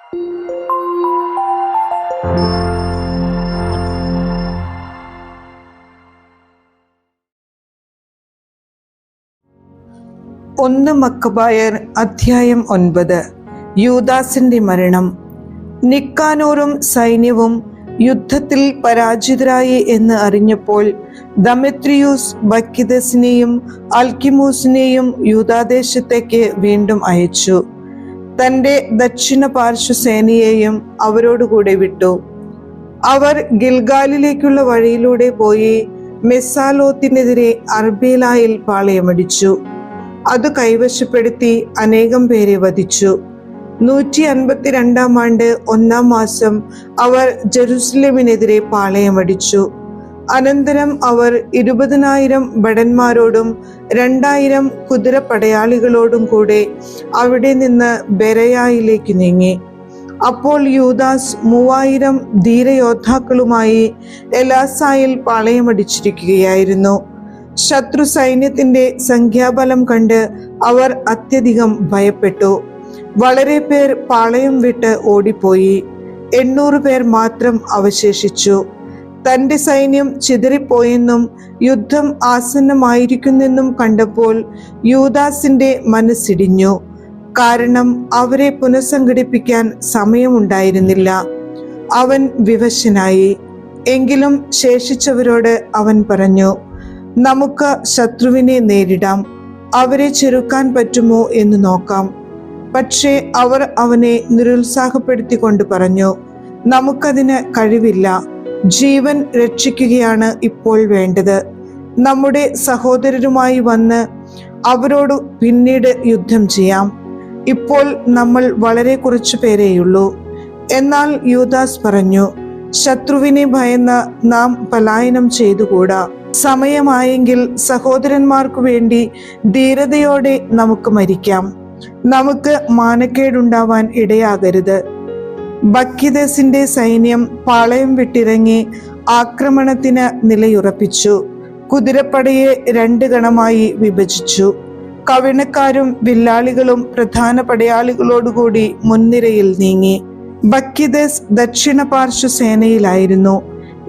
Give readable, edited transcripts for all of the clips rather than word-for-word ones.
ഒന്ന് മക്കബായർ അധ്യായം 9. യൂദാസിന്റെ മരണം. നിക്കാനോറും സൈന്യവും യുദ്ധത്തിൽ പരാജിതരായി എന്ന് അറിഞ്ഞപ്പോൾ ദമെത്രിയൂസ് ബക്കിദസിനെയും അൽക്കിമൂസിനെയും യൂദാദേശത്തേക്ക് വീണ്ടും അയച്ചു. തന്റെ ദക്ഷിണ പാർശ്വസേനയെയും അവരോടുകൂടെ വിട്ടു. അവർ ഗിൽഗാലിലേക്കുള്ള വഴിയിലൂടെ പോയി മെസാലോത്തിനെതിരെ അർബേലായിൽ പാളയമടിച്ചു. അത് കൈവശപ്പെടുത്തി അനേകം പേരെ വധിച്ചു. 152 ആണ്ട് 1-ാം മാസം അവർ ജെറുസലേമിനെതിരെ പാളയമടിച്ചു. അനന്തരം അവർ 20,000 ഭടന്മാരോടും 2,000 കുതിരപ്പടയാളികളോടും കൂടെ അവിടെ നിന്ന് ബെരയായിലേക്ക് നീങ്ങി. അപ്പോൾ യൂദാസ് 3,000 ധീരയോദ്ധാക്കളുമായി എലാസായിൽ പാളയമടിച്ചിരിക്കുകയായിരുന്നു. ശത്രു സൈന്യത്തിന്റെ സംഖ്യാബലം കണ്ട് അവർ അത്യധികം ഭയപ്പെട്ടു. വളരെ പേർ പാളയം വിട്ട് ഓടിപ്പോയി. 800 പേർ മാത്രം അവശേഷിച്ചു. തന്റെ സൈന്യം ചിതറിപ്പോയെന്നും യുദ്ധം ആസന്നമായിരിക്കുന്നെന്നും കണ്ടപ്പോൾ യൂദാസിന്റെ മനസ്സിടിഞ്ഞു. കാരണം അവരെ പുനഃസംഘടിപ്പിക്കാൻ സമയമുണ്ടായിരുന്നില്ല. അവൻ വിവശനായി. എങ്കിലും ശേഷിച്ചവരോട് അവൻ പറഞ്ഞു, നമുക്ക് ശത്രുവിനെ നേരിടാം, അവരെ ചെറുക്കാൻ പറ്റുമോ എന്ന് നോക്കാം. പക്ഷേ അവർ അവനെ നിരുത്സാഹപ്പെടുത്തിക്കൊണ്ട് പറഞ്ഞു, നമുക്കതിന് കഴിവില്ല. ജീവൻ രക്ഷിക്കുകയാണ് ഇപ്പോൾ വേണ്ടത്. നമ്മുടെ സഹോദരരുമായി വന്ന് അവരോട് പിന്നീട് യുദ്ധം ചെയ്യാം. ഇപ്പോൾ നമ്മൾ വളരെ കുറച്ചു പേരെയുള്ളൂ. എന്നാൽ യൂദാസ് പറഞ്ഞു, ശത്രുവിനെ ഭയന്ന് നാം പലായനം ചെയ്തുകൂടാ. സമയമായെങ്കിൽ സഹോദരന്മാർക്കു വേണ്ടി ധീരതയോടെ നമുക്ക് മരിക്കാം. നമുക്ക് മാനക്കേടുണ്ടാവാൻ ഇടയാകരുത്. ബക്കിദസിന്റെ സൈന്യം പാളയം വിട്ടിറങ്ങി ആക്രമണത്തിന് നിലയുറപ്പിച്ചു. കുതിരപ്പടയെ 2 ഗണമായി വിഭജിച്ചു. കവിണക്കാരും വില്ലാളികളും പ്രധാന പടയാളികളോടുകൂടി മുൻനിരയിൽ നീങ്ങി. ബക്കിദസ് ദക്ഷിണ പാർശ്വസേനയിലായിരുന്നു.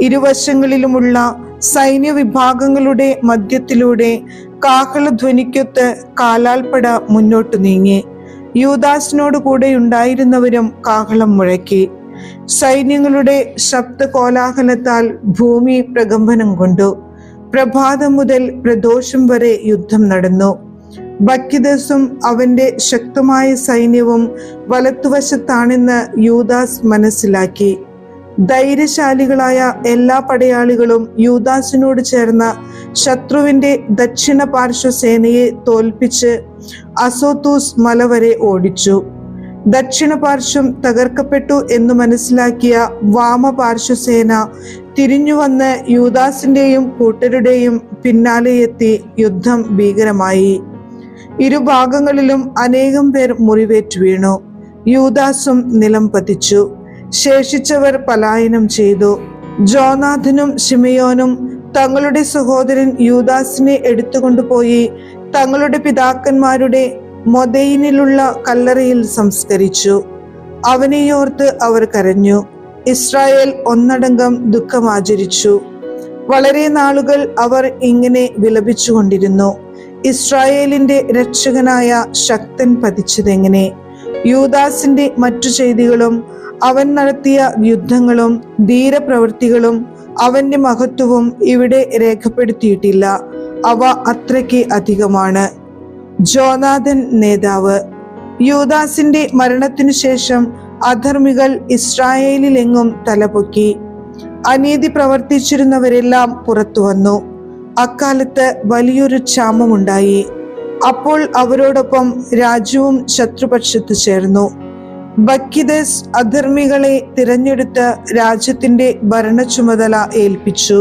ഇരുവശങ്ങളിലുമുള്ള സൈന്യ വിഭാഗങ്ങളുടെ മധ്യത്തിലൂടെ കാഹളധ്വനിക്കൊത്ത് കാലാൽപ്പട മുന്നോട്ടു നീങ്ങി. യൂദാസിനോട് കൂടെ ഉണ്ടായിരുന്നവരും കാഹളം മുഴക്കി. സൈന്യങ്ങളുടെ ശബ്ദ കോലാഹലത്താൽ ഭൂമി പ്രകമ്പനം കൊണ്ടു. പ്രഭാതം മുതൽ പ്രദോഷം വരെ യുദ്ധം നടന്നു. ബക്കിദസും അവന്റെ ശക്തമായ സൈന്യവും വലത്തുവശത്താണെന്ന് യൂദാസ് മനസ്സിലാക്കി. ധൈര്യശാലികളായ എല്ലാ പടയാളികളും യൂദാസിനോട് ചേർന്ന ശത്രുവിന്റെ ദക്ഷിണ പാർശ്വസേനയെ തോൽപ്പിച്ച് അസോത്തൂസ് മല വരെ ഓടിച്ചു. ദക്ഷിണ പാർശ്വം തകർക്കപ്പെട്ടു എന്ന് മനസ്സിലാക്കിയ വാമപാർശ്വസേന തിരിഞ്ഞുവന്ന് യൂദാസിന്റെയും കൂട്ടരുടെയും പിന്നാലെയെത്തി. യുദ്ധം ഭീകരമായി. ഇരുഭാഗങ്ങളിലും അനേകം പേർ മുറിവേറ്റു വീണു. യൂദാസും നിലം പതിച്ചു. ശേഷിച്ചവർ പലായനം ചെയ്തു. ജോനാഥനും ശിമയോനും തങ്ങളുടെ സഹോദരൻ യൂദാസിനെ എടുത്തുകൊണ്ടുപോയി തങ്ങളുടെ പിതാക്കന്മാരുടെ മൊദയിനിലുള്ള കല്ലറയിൽ സംസ്കരിച്ചു. അവനെയോർത്ത് അവർ കരഞ്ഞു. ഇസ്രായേൽ ഒന്നടങ്കം ദുഃഖമാചരിച്ചു. വളരെ നാളുകൾ അവർ ഇങ്ങനെ വിലപിച്ചുകൊണ്ടിരുന്നു, ഇസ്രായേലിന്റെ രക്ഷകനായ ശക്തൻ പതിച്ചതെങ്ങനെ? യൂദാസിന്റെ മറ്റു ചെയ്തികളും അവൻ നടത്തിയ യുദ്ധങ്ങളും ധീരപ്രവൃത്തികളും അവന്റെ മഹത്വവും ഇവിടെ രേഖപ്പെടുത്തിയിട്ടില്ല. അവ അത്രയ്ക്ക് അധികമാണ്. ജോനാഥൻ നേതാവ്. യൂദാസിന്റെ മരണത്തിനു ശേഷം അധർമ്മികൾ ഇസ്രായേലിലെങ്ങും തലപൊക്കി. അനീതി പ്രവർത്തിച്ചിരുന്നവരെല്ലാം പുറത്തു വന്നു. അക്കാലത്ത് വലിയൊരു ക്ഷാമമുണ്ടായി. അപ്പോൾ അവരോടൊപ്പം രാജ്യവും ശത്രുപക്ഷത്ത് ചേർന്നു. ബക്കിദസ് അധർമ്മികളെ തിരഞ്ഞെടുത്ത് രാജ്യത്തിന്റെ ഭരണ ചുമതല ഏൽപ്പിച്ചു.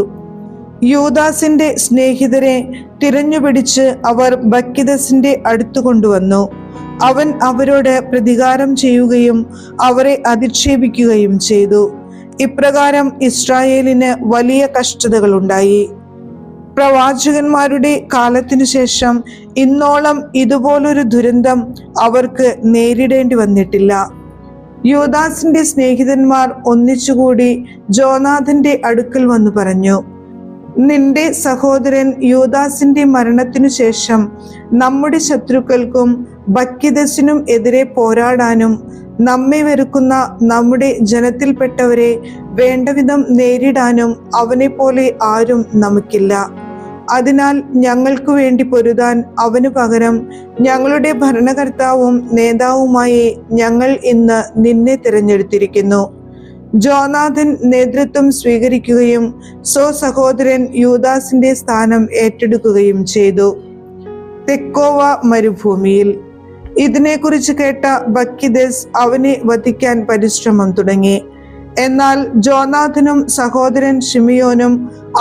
യൂദാസിന്റെ സ്നേഹിതരെ തിരഞ്ഞുപിടിച്ച് അവർ ബക്കിദസിന്റെ അടുത്തു കൊണ്ടുവന്നു. അവൻ അവരോട് പ്രതികാരം ചെയ്യുകയും അവരെ അധിക്ഷേപിക്കുകയും ചെയ്തു. ഇപ്രകാരം ഇസ്രായേലിന് വലിയ കഷ്ടതകൾ ഉണ്ടായി. പ്രവാചകന്മാരുടെ കാലത്തിനു ശേഷം ഇന്നോളം ഇതുപോലൊരു ദുരന്തം അവർക്ക് നേരിടേണ്ടി വന്നിട്ടില്ല. യൂദാസിന്റെ സ്നേഹിതന്മാർ ഒന്നിച്ചുകൂടി ജോനാഥന്റെ അടുക്കൽ വന്നു പറഞ്ഞു, നിന്റെ സഹോദരൻ യൂദാസിന്റെ മരണത്തിനു ശേഷം നമ്മുടെ ശത്രുക്കൾക്കും ബക്കിദസിനും എതിരെ പോരാടാനും നമ്മെ വെറുക്കുന്ന നമ്മുടെ ജനത്തിൽപ്പെട്ടവരെ വേണ്ടവിധം നേരിടാനും അവനെ പോലെ ആരും നമുക്കില്ല. അതിനാൽ ഞങ്ങൾക്ക് വേണ്ടി പൊരുതാൻ അവനു പകരം ഞങ്ങളുടെ ഭരണകർത്താവും നേതാവുമായി ഞങ്ങൾ ഇന്ന് നിന്നെ തിരഞ്ഞെടുത്തിരിക്കുന്നു. ജോനാഥൻ നേതൃത്വം സ്വീകരിക്കുകയും സഹോദരൻ യൂദാസിന്റെ സ്ഥാനം ഏറ്റെടുക്കുകയും ചെയ്തു. തെക്കോവ മരുഭൂമിയിൽ. ഇതിനെക്കുറിച്ച് കേട്ട ബക്കിദസ് അവനെ വധിക്കാൻ പരിശ്രമം തുടങ്ങി. എന്നാൽ ജോനാഥനും സഹോദരൻ ഷിമിയോനും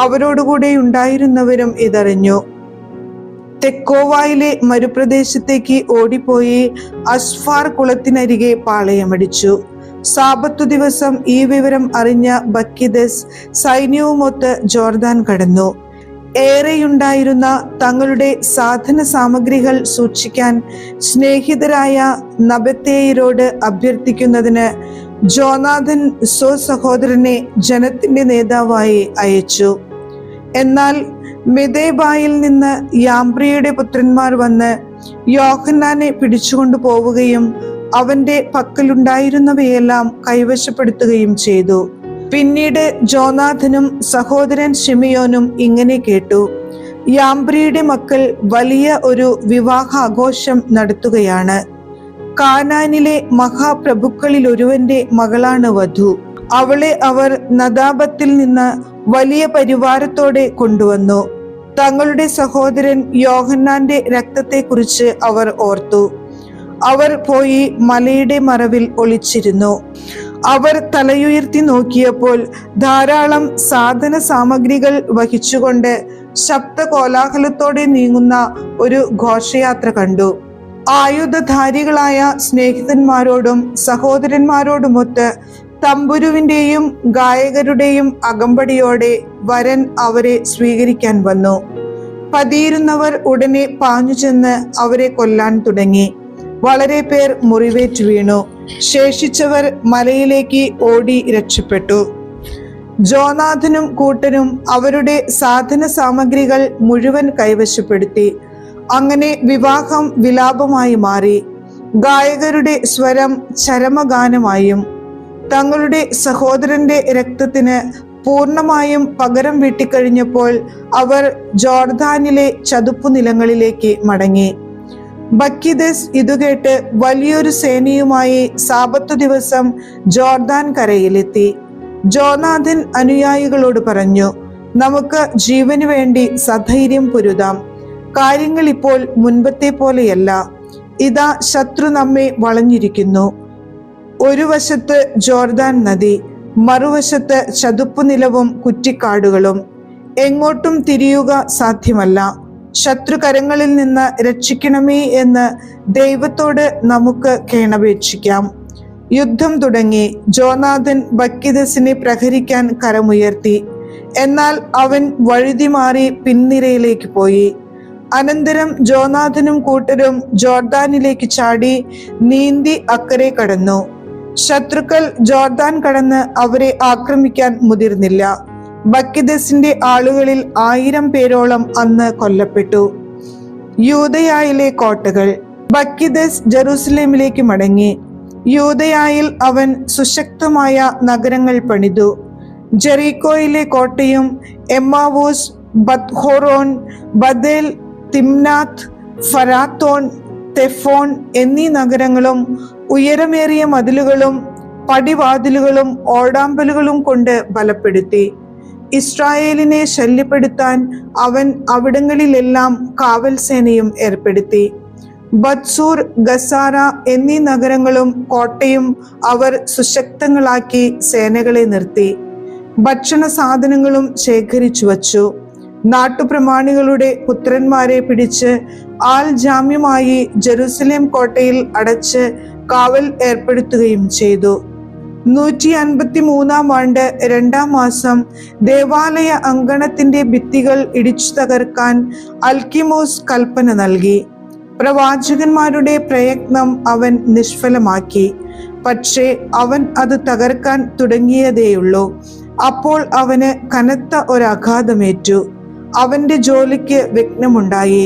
അവരോടുകൂടെ ഉണ്ടായിരുന്നവരും ഇതറിഞ്ഞു. തെക്കോവായിലെ മരുപ്രദേശത്തേക്ക് ഓടിപ്പോയി അസ്ഫാർ കുളത്തിനരികെ പാളയമടിച്ചു. സാബത്തു ദിവസം ഈ വിവരം അറിഞ്ഞ ബക്കിദസ് സൈന്യവുമൊത്ത് ജോർദാൻ കടന്നു. ഏറെയുണ്ടായിരുന്ന തങ്ങളുടെ സാധന സാമഗ്രികൾ സൂക്ഷിക്കാൻ സ്നേഹിതരായ നബത്തേയരോട് അഭ്യർത്ഥിക്കുന്നതിന് ജോനാഥൻ സഹോദരനെ ജനത്തിന്റെ നേതാവായി അയച്ചു. എന്നാൽ മെദേബായിൽ നിന്ന് യാംബ്രിയുടെ പുത്രന്മാർ വന്ന് യോഹന്നാനെ പിടിച്ചുകൊണ്ടു പോവുകയും അവന്റെ പക്കലുണ്ടായിരുന്നവയെല്ലാം കൈവശപ്പെടുത്തുകയും ചെയ്തു. പിന്നീട് ജോനാഥനും സഹോദരൻ ഷിമിയോനും ഇങ്ങനെ കേട്ടു, യാംബ്രിയുടെ മക്കൾ വലിയ ഒരു വിവാഹാഘോഷം നടത്തുകയാണ്. കാനാനിലെ മഹാപ്രഭുക്കളിൽ ഒരുവന്റെ മകളാണ് വധു. അവളെ അവർ നദാബത്തിൽ നിന്ന് വലിയ പരിവാരത്തോടെ കൊണ്ടുവന്നു. തങ്ങളുടെ സഹോദരൻ യോഹന്നാന്റെ രക്തത്തെക്കുറിച്ച് അവർ ഓർത്തു. അവർ പോയി മലയുടെ മറവിൽ ഒളിച്ചിരുന്നു. അവർ തലയുയർത്തി നോക്കിയപ്പോൾ ധാരാളം സാധന സാമഗ്രികൾ വഹിച്ചുകൊണ്ട് ശബ്ദകോലാഹലത്തോടെ നീങ്ങുന്ന ഒരു ഘോഷയാത്ര കണ്ടു. ആയുധധാരികളായ സ്നേഹിതന്മാരോടും സഹോദരന്മാരോടുമൊത്ത് തമ്പുരുവിന്റെയും ഗായകരുടെയും അകമ്പടിയോടെ വരൻ അവരെ സ്വീകരിക്കാൻ വന്നു. പതിയിരുന്നവർ ഉടനെ പാഞ്ഞു ചെന്ന് അവരെ കൊല്ലാൻ തുടങ്ങി. വളരെ പേർ മുറിവേറ്റു വീണു. ശേഷിച്ചവർ മലയിലേക്ക് ഓടി രക്ഷപ്പെട്ടു. ജോനാഥനും കൂട്ടരും അവരുടെ സാധന സാമഗ്രികൾ മുഴുവൻ കൈവശപ്പെടുത്തി. അങ്ങനെ വിവാഹം വിലാപമായി മാറി. ഗായകരുടെ സ്വരം ചരമഗാനമായും തങ്ങളുടെ സഹോദരന്റെ രക്തത്തിന് പൂർണ്ണമായും പകരം വീട്ടിക്കഴിഞ്ഞപ്പോൾ അവർ ജോർദാനിലെ ചതുപ്പു നിലങ്ങളിലേക്ക് മടങ്ങി. ബക്കിദസ് ഇതുകേട്ട് വലിയൊരു സേനയുമായി സാബത്തു ദിവസം ജോർദാൻ കരയിലെത്തി. ജോനാഥൻ അനുയായികളോട് പറഞ്ഞു, നമുക്ക് ജീവന് വേണ്ടി സധൈര്യം പൊരുതാം. കാര്യങ്ങൾ ഇപ്പോൾ മുൻപത്തെ പോലെയല്ല. ഇതാ ശത്രു നമ്മെ വളഞ്ഞിരിക്കുന്നു. ഒരു വശത്ത് ജോർദാൻ നദി, മറുവശത്ത് ചതുപ്പു നിലവും കുറ്റിക്കാടുകളും. എങ്ങോട്ടും തിരിയുക സാധ്യമല്ല. ശത്രുകരങ്ങളിൽ നിന്ന് രക്ഷിക്കണമേ എന്ന് ദൈവത്തോട് നമുക്ക് കേണപേക്ഷിക്കാം. യുദ്ധം തുടങ്ങി. ജോനാഥൻ ബക്കിദസിനെ പ്രഹരിക്കാൻ കരമുയർത്തി. എന്നാൽ അവൻ വഴുതി മാറി പിൻനിരയിലേക്ക് പോയി. അനന്തരം ജോനാഥനും കൂട്ടരും ജോർദാനിലേക്ക് ചാടി നീന്തി അക്കരെ കടന്നു. ശത്രുക്കൾ ജോർദാൻ കടന്ന് അവരെ ആക്രമിക്കാൻ മുതിർന്നില്ല. ബക്കിദസിന്റെ ആളുകളിൽ 1000 പേരോളം അന്ന് കൊല്ലപ്പെട്ടു. യൂദയായിലെ കോട്ടകൾ. ബക്കിദസ് ജെറൂസലേമിലേക്ക് മടങ്ങി. യൂദയായിൽ അവൻ സുശക്തമായ നഗരങ്ങൾ പണിതു. ജെറീക്കോയിലെ കോട്ടയും എമ്മാവൂസ്, ബത്ഹോറോൻ, ബദേൽ, തിംനാത്ത്, ഫരാത്തോൺ, തെഫോൺ എന്നീ നഗരങ്ങളും ഉയരമേറിയ മതിലുകളും പടിവാതിലുകളും ഓടാമ്പലുകളും കൊണ്ട് ബലപ്പെടുത്തി. ഇസ്രായേലിനെ ശല്യപ്പെടുത്താൻ അവൻ അവിടങ്ങളിലെല്ലാം കാവൽ സേനയും ഏർപ്പെടുത്തി. ബത്സൂർ, ഗസാറ എന്നീ നഗരങ്ങളും കോട്ടയും അവർ സുശക്തങ്ങളാക്കി സേനകളെ നിർത്തി. ഭക്ഷണ സാധനങ്ങളും ശേഖരിച്ചു വച്ചു. നാട്ടുപ്രമാണികളുടെ പുത്രന്മാരെ പിടിച്ച് ആൾ ജാമ്യമായി ജെറുസലേം കോട്ടയിൽ അടച്ച് കാവൽ ഏർപ്പെടുത്തുകയും ചെയ്തു. 153 ആണ്ട് 2-ാം മാസം ദേവാലയ അങ്കണത്തിന്റെ ഭിത്തികൾ ഇടിച്ചു തകർക്കാൻ അൽക്കിമോസ് കൽപ്പന നൽകി. പ്രവാചകന്മാരുടെ പ്രയത്നം അവൻ നിഷ്ഫലമാക്കി. പക്ഷേ അവൻ അത് തകർക്കാൻ തുടങ്ങിയതേയുള്ളൂ. അപ്പോൾ അവന് കനത്ത ഒരാഘാതമേറ്റു. അവന്റെ ജോലിക്ക് വിഘ്നമുണ്ടായി.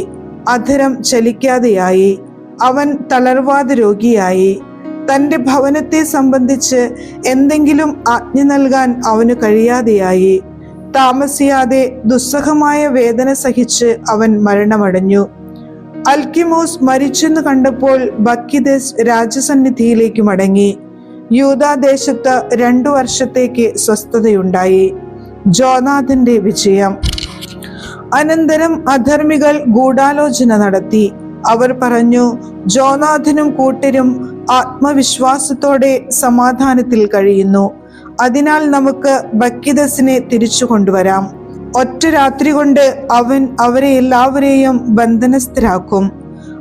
അധരം ചലിക്കാതെയായി. അവൻ തളർവാദ രോഗിയായി. തന്റെ ഭവനത്തെ സംബന്ധിച്ച് എന്തെങ്കിലും ആജ്ഞ നൽകാൻ അവന് കഴിയാതെയായി. താമസിയാതെ ദുസ്സഹമായ വേദന സഹിച്ച് അവൻ മരണമടഞ്ഞു. അൽക്കിമോസ് മരിച്ചെന്ന് കണ്ടപ്പോൾ ബക്കിദസ് രാജസന്നിധിയിലേക്ക് മടങ്ങി. യൂദാദേശത്ത് 2 വർഷത്തേക്ക് സ്വസ്ഥതയുണ്ടായി. ജോനാഥന്റെ വിജയം. അനന്തരം അധർമ്മികൾ ഗൂഢാലോചന നടത്തി. അവർ പറഞ്ഞു, ജോനാഥനും കൂട്ടരും ആത്മവിശ്വാസത്തോടെ സമാധാനത്തിൽ കഴിയുന്നു. അതിനാൽ നമുക്ക് ബക്കിദസിനെ തിരിച്ചു കൊണ്ടുവരാം. ഒറ്റ രാത്രി കൊണ്ട് അവൻ അവരെ എല്ലാവരെയും ബന്ധനസ്ഥരാക്കും.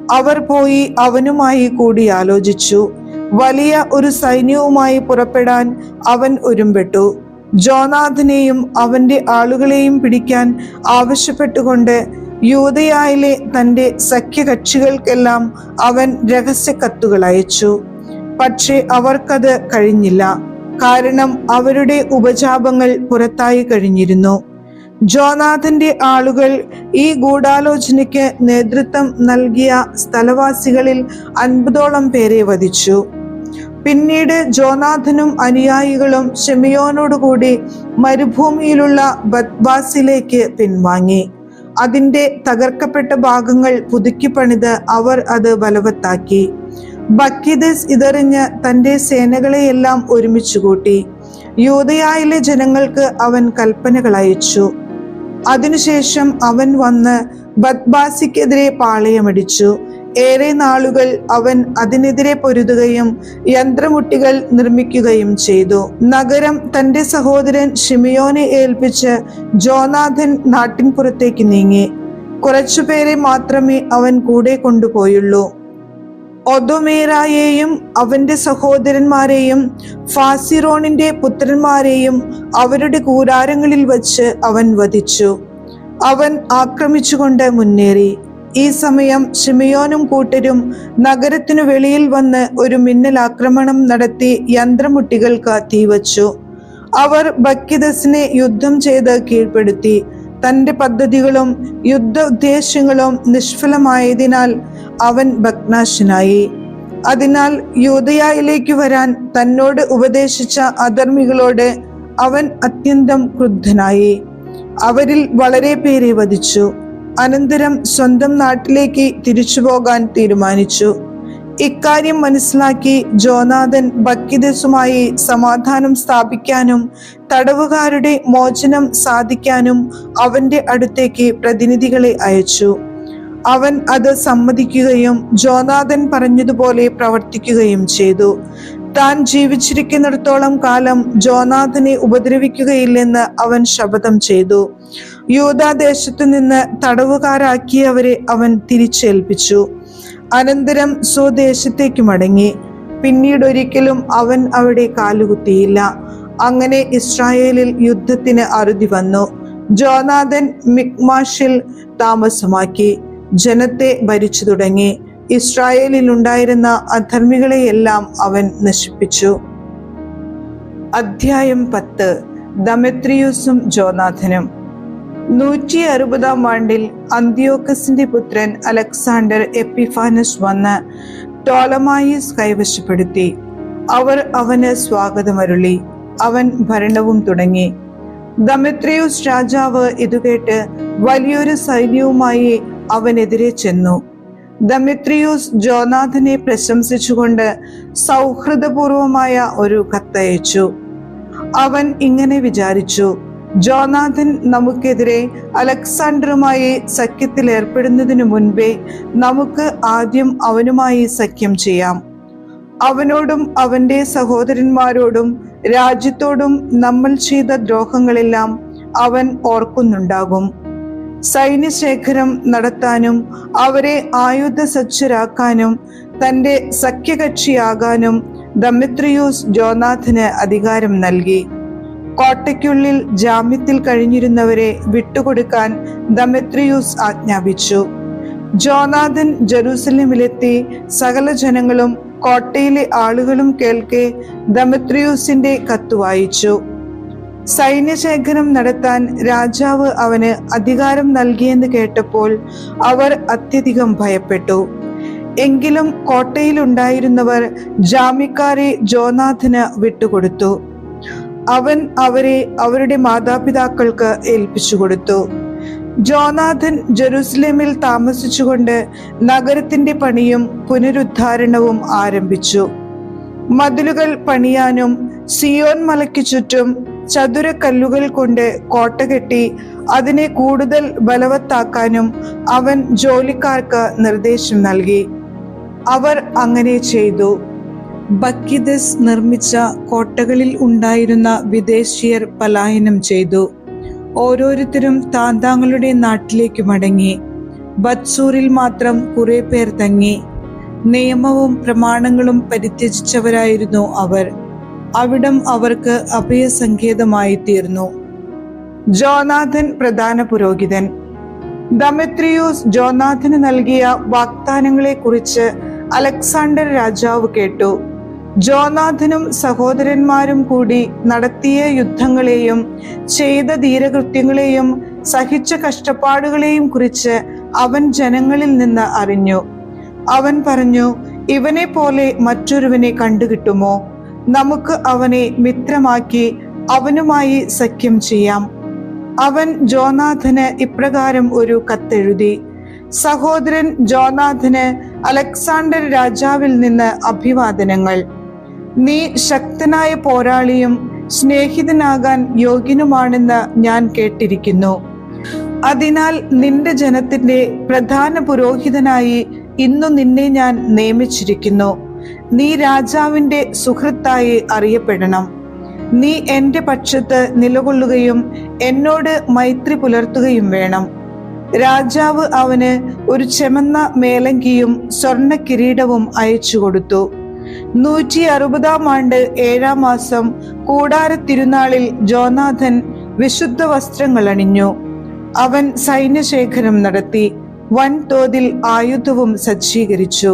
അവർ പോയി അവനുമായി കൂടിയാലോചിച്ചു. വലിയ ഒരു സൈന്യവുമായി പുറപ്പെടാൻ അവൻ ഒരുമ്പെട്ടു. ജോനാഥനെയും അവന്റെ ആളുകളെയും പിടിക്കാൻ ആവശ്യപ്പെട്ടുകൊണ്ട് യൂദയായിലെ തന്റെ സഖ്യകക്ഷികൾക്കെല്ലാം അവൻ രഹസ്യ കത്തുകൾ അയച്ചു. പക്ഷേ അവർക്കത് കഴിഞ്ഞില്ല. കാരണം അവരുടെ ഉപജാപങ്ങൾ പുറത്തായി കഴിഞ്ഞിരുന്നു. ജോനാഥന്റെ ആളുകൾ ഈ ഗൂഢാലോചനയ്ക്ക് നേതൃത്വം നൽകിയ സ്ഥലവാസികളിൽ 50ഓളം പേരെ വധിച്ചു. പിന്നീട് ജോനാഥനും അനുയായികളും ശിമിയോനോടുകൂടി മരുഭൂമിയിലുള്ള ബത്ബാസിലേക്ക് പിൻവാങ്ങി. അതിന്റെ തകർക്കപ്പെട്ട ഭാഗങ്ങൾ പുതുക്കി പണിത് അവർ അത് ബലവത്താക്കി. ബക്കിദസ് ഇതറിഞ്ഞ് തന്റെ സേനകളെയെല്ലാം ഒരുമിച്ച് കൂട്ടി. യൂദയായിലെ ജനങ്ങൾക്ക് അവൻ കൽപ്പനകൾ അയച്ചു. അതിനുശേഷം അവൻ വന്ന് ബത്ബാസിക്കെതിരെ പാളയമടിച്ചു. ഏറെ നാളുകൾ അവൻ അതിനെതിരെ പൊരുതുകയും യന്ത്രമുട്ടികൾ നിർമ്മിക്കുകയും ചെയ്തു. നഗരം തന്റെ സഹോദരൻ ശിമിയോനെ ഏൽപ്പിച്ച് ജോനാഥൻ നാട്ടിൻപുറത്തേക്ക് നീങ്ങി. കുറച്ചുപേരെ മാത്രമേ അവൻ കൂടെ കൊണ്ടുപോയുള്ളൂ. ഒദൊമേരായെയും അവന്റെ സഹോദരന്മാരെയും ഫാസിറോണിന്റെ പുത്രന്മാരെയും അവരുടെ കൂടാരങ്ങളിൽ വച്ച് അവൻ വധിച്ചു. അവൻ ആക്രമിച്ചുകൊണ്ട് മുന്നേറി. ഈ സമയം ശിമിയോനും കൂട്ടരും നഗരത്തിനു വെളിയിൽ വന്ന് ഒരു മിന്നലാക്രമണം നടത്തി യന്ത്രമുട്ടികൾക്ക് തീവച്ചു. അവർ ബക്കിദസിനെ യുദ്ധം ചെയ്ത് കീഴ്പ്പെടുത്തി. തന്റെ പദ്ധതികളും യുദ്ധ ഉദ്ദേശ്യങ്ങളും നിഷ്ഫലമായതിനാൽ അവൻ ഭഗ്നാശനായി. അതിനാൽ യൂദയായിലേക്ക് വരാൻ തന്നോട് ഉപദേശിച്ച അധർമ്മികളോട് അവൻ അത്യന്തം ക്രുദ്ധനായി. അവരിൽ വളരെ പേരെ വധിച്ചു. അനന്തരം സ്വന്തം നാട്ടിലേക്ക് തിരിച്ചു പോകാൻ തീരുമാനിച്ചു. ഇക്കാര്യം മനസ്സിലാക്കി ജോനാഥൻ ബക്കിദസുമായി സമാധാനം സ്ഥാപിക്കാനും തടവുകാരുടെ മോചനം സാധിക്കാനും അവന്റെ അടുത്തേക്ക് പ്രതിനിധികളെ അയച്ചു. അവൻ അത് സമ്മതിക്കുകയും ജോനാഥൻ പറഞ്ഞതുപോലെ പ്രവർത്തിക്കുകയും ചെയ്തു. താൻ ജീവിച്ചിരിക്കുന്നിടത്തോളം കാലം ജോനാഥനെ ഉപദ്രവിക്കുകയില്ലെന്ന് അവൻ ശപഥം ചെയ്തു. യൂദാദേശത്തു നിന്ന് തടവുകാരാക്കിയവരെ അവൻ തിരിച്ചേൽപ്പിച്ചു. അനന്തരം സ്വദേശത്തേക്ക് മടങ്ങി. പിന്നീടൊരിക്കലും അവൻ അവിടെ കാലുകുത്തിയില്ല. അങ്ങനെ ഇസ്രായേലിൽ യുദ്ധത്തിന് അറുതി വന്നു. ജോനാഥൻ മിക്മാഷിൽ താമസമാക്കി ജനത്തെ ഭരിച്ചു തുടങ്ങി. ഇസ്രായേലിൽ ഉണ്ടായിരുന്ന അധർമ്മികളെയെല്ലാം അവൻ നശിപ്പിച്ചു. അധ്യായം 10. ദമെത്രിയൂസും ജോനാഥനും. 160-ാം ആണ്ടിൽ അന്ത്യോക്കസിന്റെ പുത്രൻ അലക്സാണ്ടർ എപ്പിഫാനസ് വന്ന് ടോളമായിസ് കൈവശപ്പെടുത്തി. അവർ അവന് സ്വാഗതമരുളി. അവൻ ഭരണവും തുടങ്ങി. ദമെത്രിയൂസ് രാജാവ് ഇതുകേട്ട് വലിയൊരു സൈന്യവുമായി അവനെതിരെ ചെന്നു. ദമെത്രിയൂസ് ജോനാഥനെ പ്രശംസിച്ചുകൊണ്ട് സൗഹൃദപൂർവമായ ഒരു കത്തയച്ചു. അവൻ ഇങ്ങനെ വിചാരിച്ചു: ജോനാഥൻ നമുക്കെതിരെ അലക്സാണ്ടറുമായി സഖ്യത്തിൽ ഏർപ്പെടുന്നതിനു മുൻപേ നമുക്ക് ആദ്യം അവനുമായി സഖ്യം ചെയ്യാം. അവനോടും അവന്റെ സഹോദരന്മാരോടും രാജ്യത്തോടും നമ്മൾ ചെയ്ത ദ്രോഹങ്ങളെല്ലാം അവൻ ഓർക്കുന്നുണ്ടാകും. സൈന്യശേഖരം നടത്താനും അവരെ ആയുധ സജ്ജരാക്കാനും തന്റെ സഖ്യകക്ഷിയാകാനും ദമെത്രിയൂസ് ജോനാഥന് അധികാരം നൽകി. കോട്ടയ്ക്കുള്ളിൽ ജാമ്യത്തിൽ കഴിഞ്ഞിരുന്നവരെ വിട്ടുകൊടുക്കാൻ ദമെത്രിയൂസ് ആജ്ഞാപിച്ചു. ജോനാഥൻ ജെറൂസലേമിലെത്തി സകല ജനങ്ങളും കോട്ടയിലെ ആളുകളും കേൾക്കെ ദമത്രിയൂസിന്റെ കത്ത് വായിച്ചു. സൈന്യശേഖരം നടത്താൻ രാജാവ് അവന് അധികാരം നൽകിയെന്ന് കേട്ടപ്പോൾ അവർ അത്യധികം ഭയപ്പെട്ടു. എങ്കിലും കോട്ടയിലുണ്ടായിരുന്നവർ ജാമ്യക്കാരെ ജോനാഥന് വിട്ടുകൊടുത്തു. അവൻ അവരെ അവരുടെ മാതാപിതാക്കൾക്ക് ഏൽപ്പിച്ചു കൊടുത്തു. ജോനാഥൻ ജെറുസലേമിൽ താമസിച്ചുകൊണ്ട് നഗരത്തിന്റെ പണിയും പുനരുദ്ധാരണവും ആരംഭിച്ചു. മതിലുകൾ പണിയാനും സിയോൻ മലയ്ക്ക് ചുറ്റും ചതുരക്കല്ലുകൾ കൊണ്ട് കോട്ട കെട്ടി അതിനെ കൂടുതൽ ബലവത്താക്കാനും അവൻ ജോലിക്കാർക്ക് നിർദ്ദേശം നൽകി. അവർ അങ്ങനെ ചെയ്തു. ബക്കിദസ് നിർമ്മിച്ച കോട്ടകളിൽ ഉണ്ടായിരുന്ന വിദേശീയർ പലായനം ചെയ്തു. ഓരോരുത്തരും താന്താങ്ങളുടെ നാട്ടിലേക്ക് മടങ്ങി. ബത്സൂറിൽ മാത്രം കുറെ പേർ തങ്ങി. നിയമവും പ്രമാണങ്ങളും പരിത്യജിച്ചവരായിരുന്നു അവർ. അവിടം അവർക്ക് അഭയസങ്കേതമായി തീർന്നു. ജോനാഥൻ പ്രധാന പുരോഹിതൻ. ദമത്രിയൂസ് ജോനാഥന് നൽകിയ വാഗ്ദാനങ്ങളെ കുറിച്ച് അലക്സാണ്ടർ രാജാവ് കേട്ടു. ജോനാഥനും സഹോദരന്മാരും കൂടി നടത്തിയ യുദ്ധങ്ങളെയും ചെയ്ത ധീരകൃത്യങ്ങളെയും സഹിച്ച കഷ്ടപ്പാടുകളെയും കുറിച്ച് അവൻ ജനങ്ങളിൽ നിന്ന് അറിഞ്ഞു. അവൻ പറഞ്ഞു, ഇവനെ പോലെ മറ്റൊരുവനെ കണ്ടുകിട്ടുമോ? നമുക്ക് അവനെ മിത്രമാക്കി അവനുമായി സഖ്യം ചെയ്യാം. അവൻ ജോനാഥന് ഇപ്രകാരം ഒരു കത്തെഴുതി. സഹോദരൻ ജോനാഥന് അലക്സാണ്ടർ രാജാവിൽ നിന്ന് അഭിവാദനങ്ങൾ. നീ ശക്തനായ പോരാളിയും സ്നേഹിതനാകാൻ യോഗ്യനുമാണെന്ന് ഞാൻ കേട്ടിരിക്കുന്നു. അതിനാൽ നിന്റെ ജനത്തിന്റെ പ്രധാന പുരോഹിതനായി ഇന്നു നിന്നെ ഞാൻ നിയമിച്ചിരിക്കുന്നു. നീ രാജാവിന്റെ സുഹൃത്തായി അറിയപ്പെടണം. നീ എന്റെ പക്ഷത്ത് നിലകൊള്ളുകയും എന്നോട് മൈത്രി പുലർത്തുകയും വേണം. രാജാവ് അവന് ഒരു ചെമന്ന മേലങ്കിയും സ്വർണ്ണ കിരീടവും അയച്ചു കൊടുത്തു. 160-ാം ആണ്ട് 7-ാം മാസം കൂടാര തിരുനാളിൽ ജോനാഥൻ വിശുദ്ധ വസ്ത്രങ്ങൾ അണിഞ്ഞു. അവൻ സൈന്യശേഖരം നടത്തി വൻതോതിൽ ആയുധവും സജ്ജീകരിച്ചു.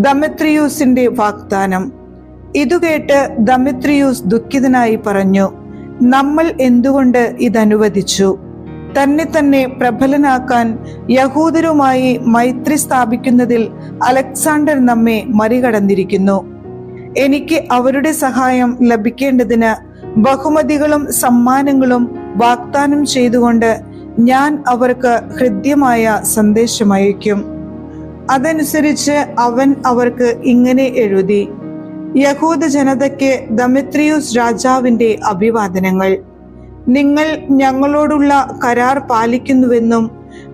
ദമത്രിയൂസിന്റെ വാഗ്ദാനം. ഇതുകേട്ട് ദമത്രിയൂസ് ദുഃഖിതനായി പറഞ്ഞു, നമ്മൾ എന്തുകൊണ്ട് ഇതനുവദിച്ചു? തന്നെ പ്രബലനാക്കാൻ യഹൂദരുമായി മൈത്രി സ്ഥാപിക്കുന്നതിൽ അലക്സാണ്ടർ നമ്മെ മറികടന്നിരിക്കുന്നു. എനിക്ക് അവരുടെ സഹായം ലഭിക്കേണ്ടതിന് ബഹുമതികളും സമ്മാനങ്ങളും വാഗ്ദാനം ചെയ്തുകൊണ്ട് ഞാൻ അവർക്ക് ഹൃദ്യമായ സന്ദേശമയക്കും. അതനുസരിച്ച് അവൻ അവർക്ക് ഇങ്ങനെ എഴുതി. യഹൂദ ജനതയ്ക്ക് ദമത്രിയൂസ് രാജാവിന്റെ അഭിവാദനങ്ങൾ. നിങ്ങൾ ഞങ്ങളോടുള്ള കരാർ പാലിക്കുന്നുവെന്നും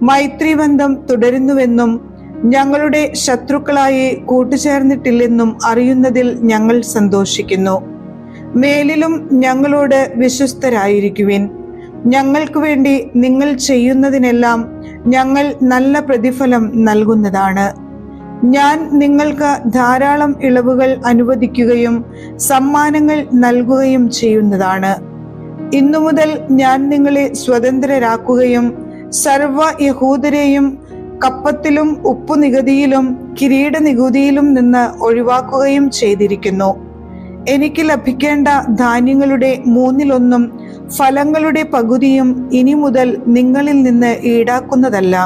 മൈത്രിബന്ധം തുടരുന്നുവെന്നും ഞങ്ങളുടെ ശത്രുക്കളായി കൂട്ടുചേർന്നിട്ടില്ലെന്നും അറിയുന്നതിൽ ഞങ്ങൾ സന്തോഷിക്കുന്നു. മേലിലും ഞങ്ങളോട് വിശ്വസ്തരായിരിക്കുവിൻ. ഞങ്ങൾക്ക് വേണ്ടി നിങ്ങൾ ചെയ്യുന്നതിനെല്ലാം ഞങ്ങൾ നല്ല പ്രതിഫലം നൽകുന്നതാണ്. ഞാൻ നിങ്ങൾക്ക് ധാരാളം ഇളവുകൾ അനുവദിക്കുകയും സമ്മാനങ്ങൾ നൽകുകയും ചെയ്യുന്നതാണ്. ഇന്നു മുതൽ ഞാൻ നിങ്ങളെ സ്വതന്ത്രരാക്കുകയും സർവ യഹൂദരെയും കപ്പത്തിലും ഉപ്പുനികുതിയിലും കിരീട നികുതിയിലും നിന്ന് ഒഴിവാക്കുകയും ചെയ്തിരിക്കുന്നു. എനിക്ക് ലഭിക്കേണ്ട ധാന്യങ്ങളുടെ 1/3 ഫലങ്ങളുടെ പകുതിയും ഇനി മുതൽ നിങ്ങളിൽ നിന്ന് ഈടാക്കുന്നതല്ല.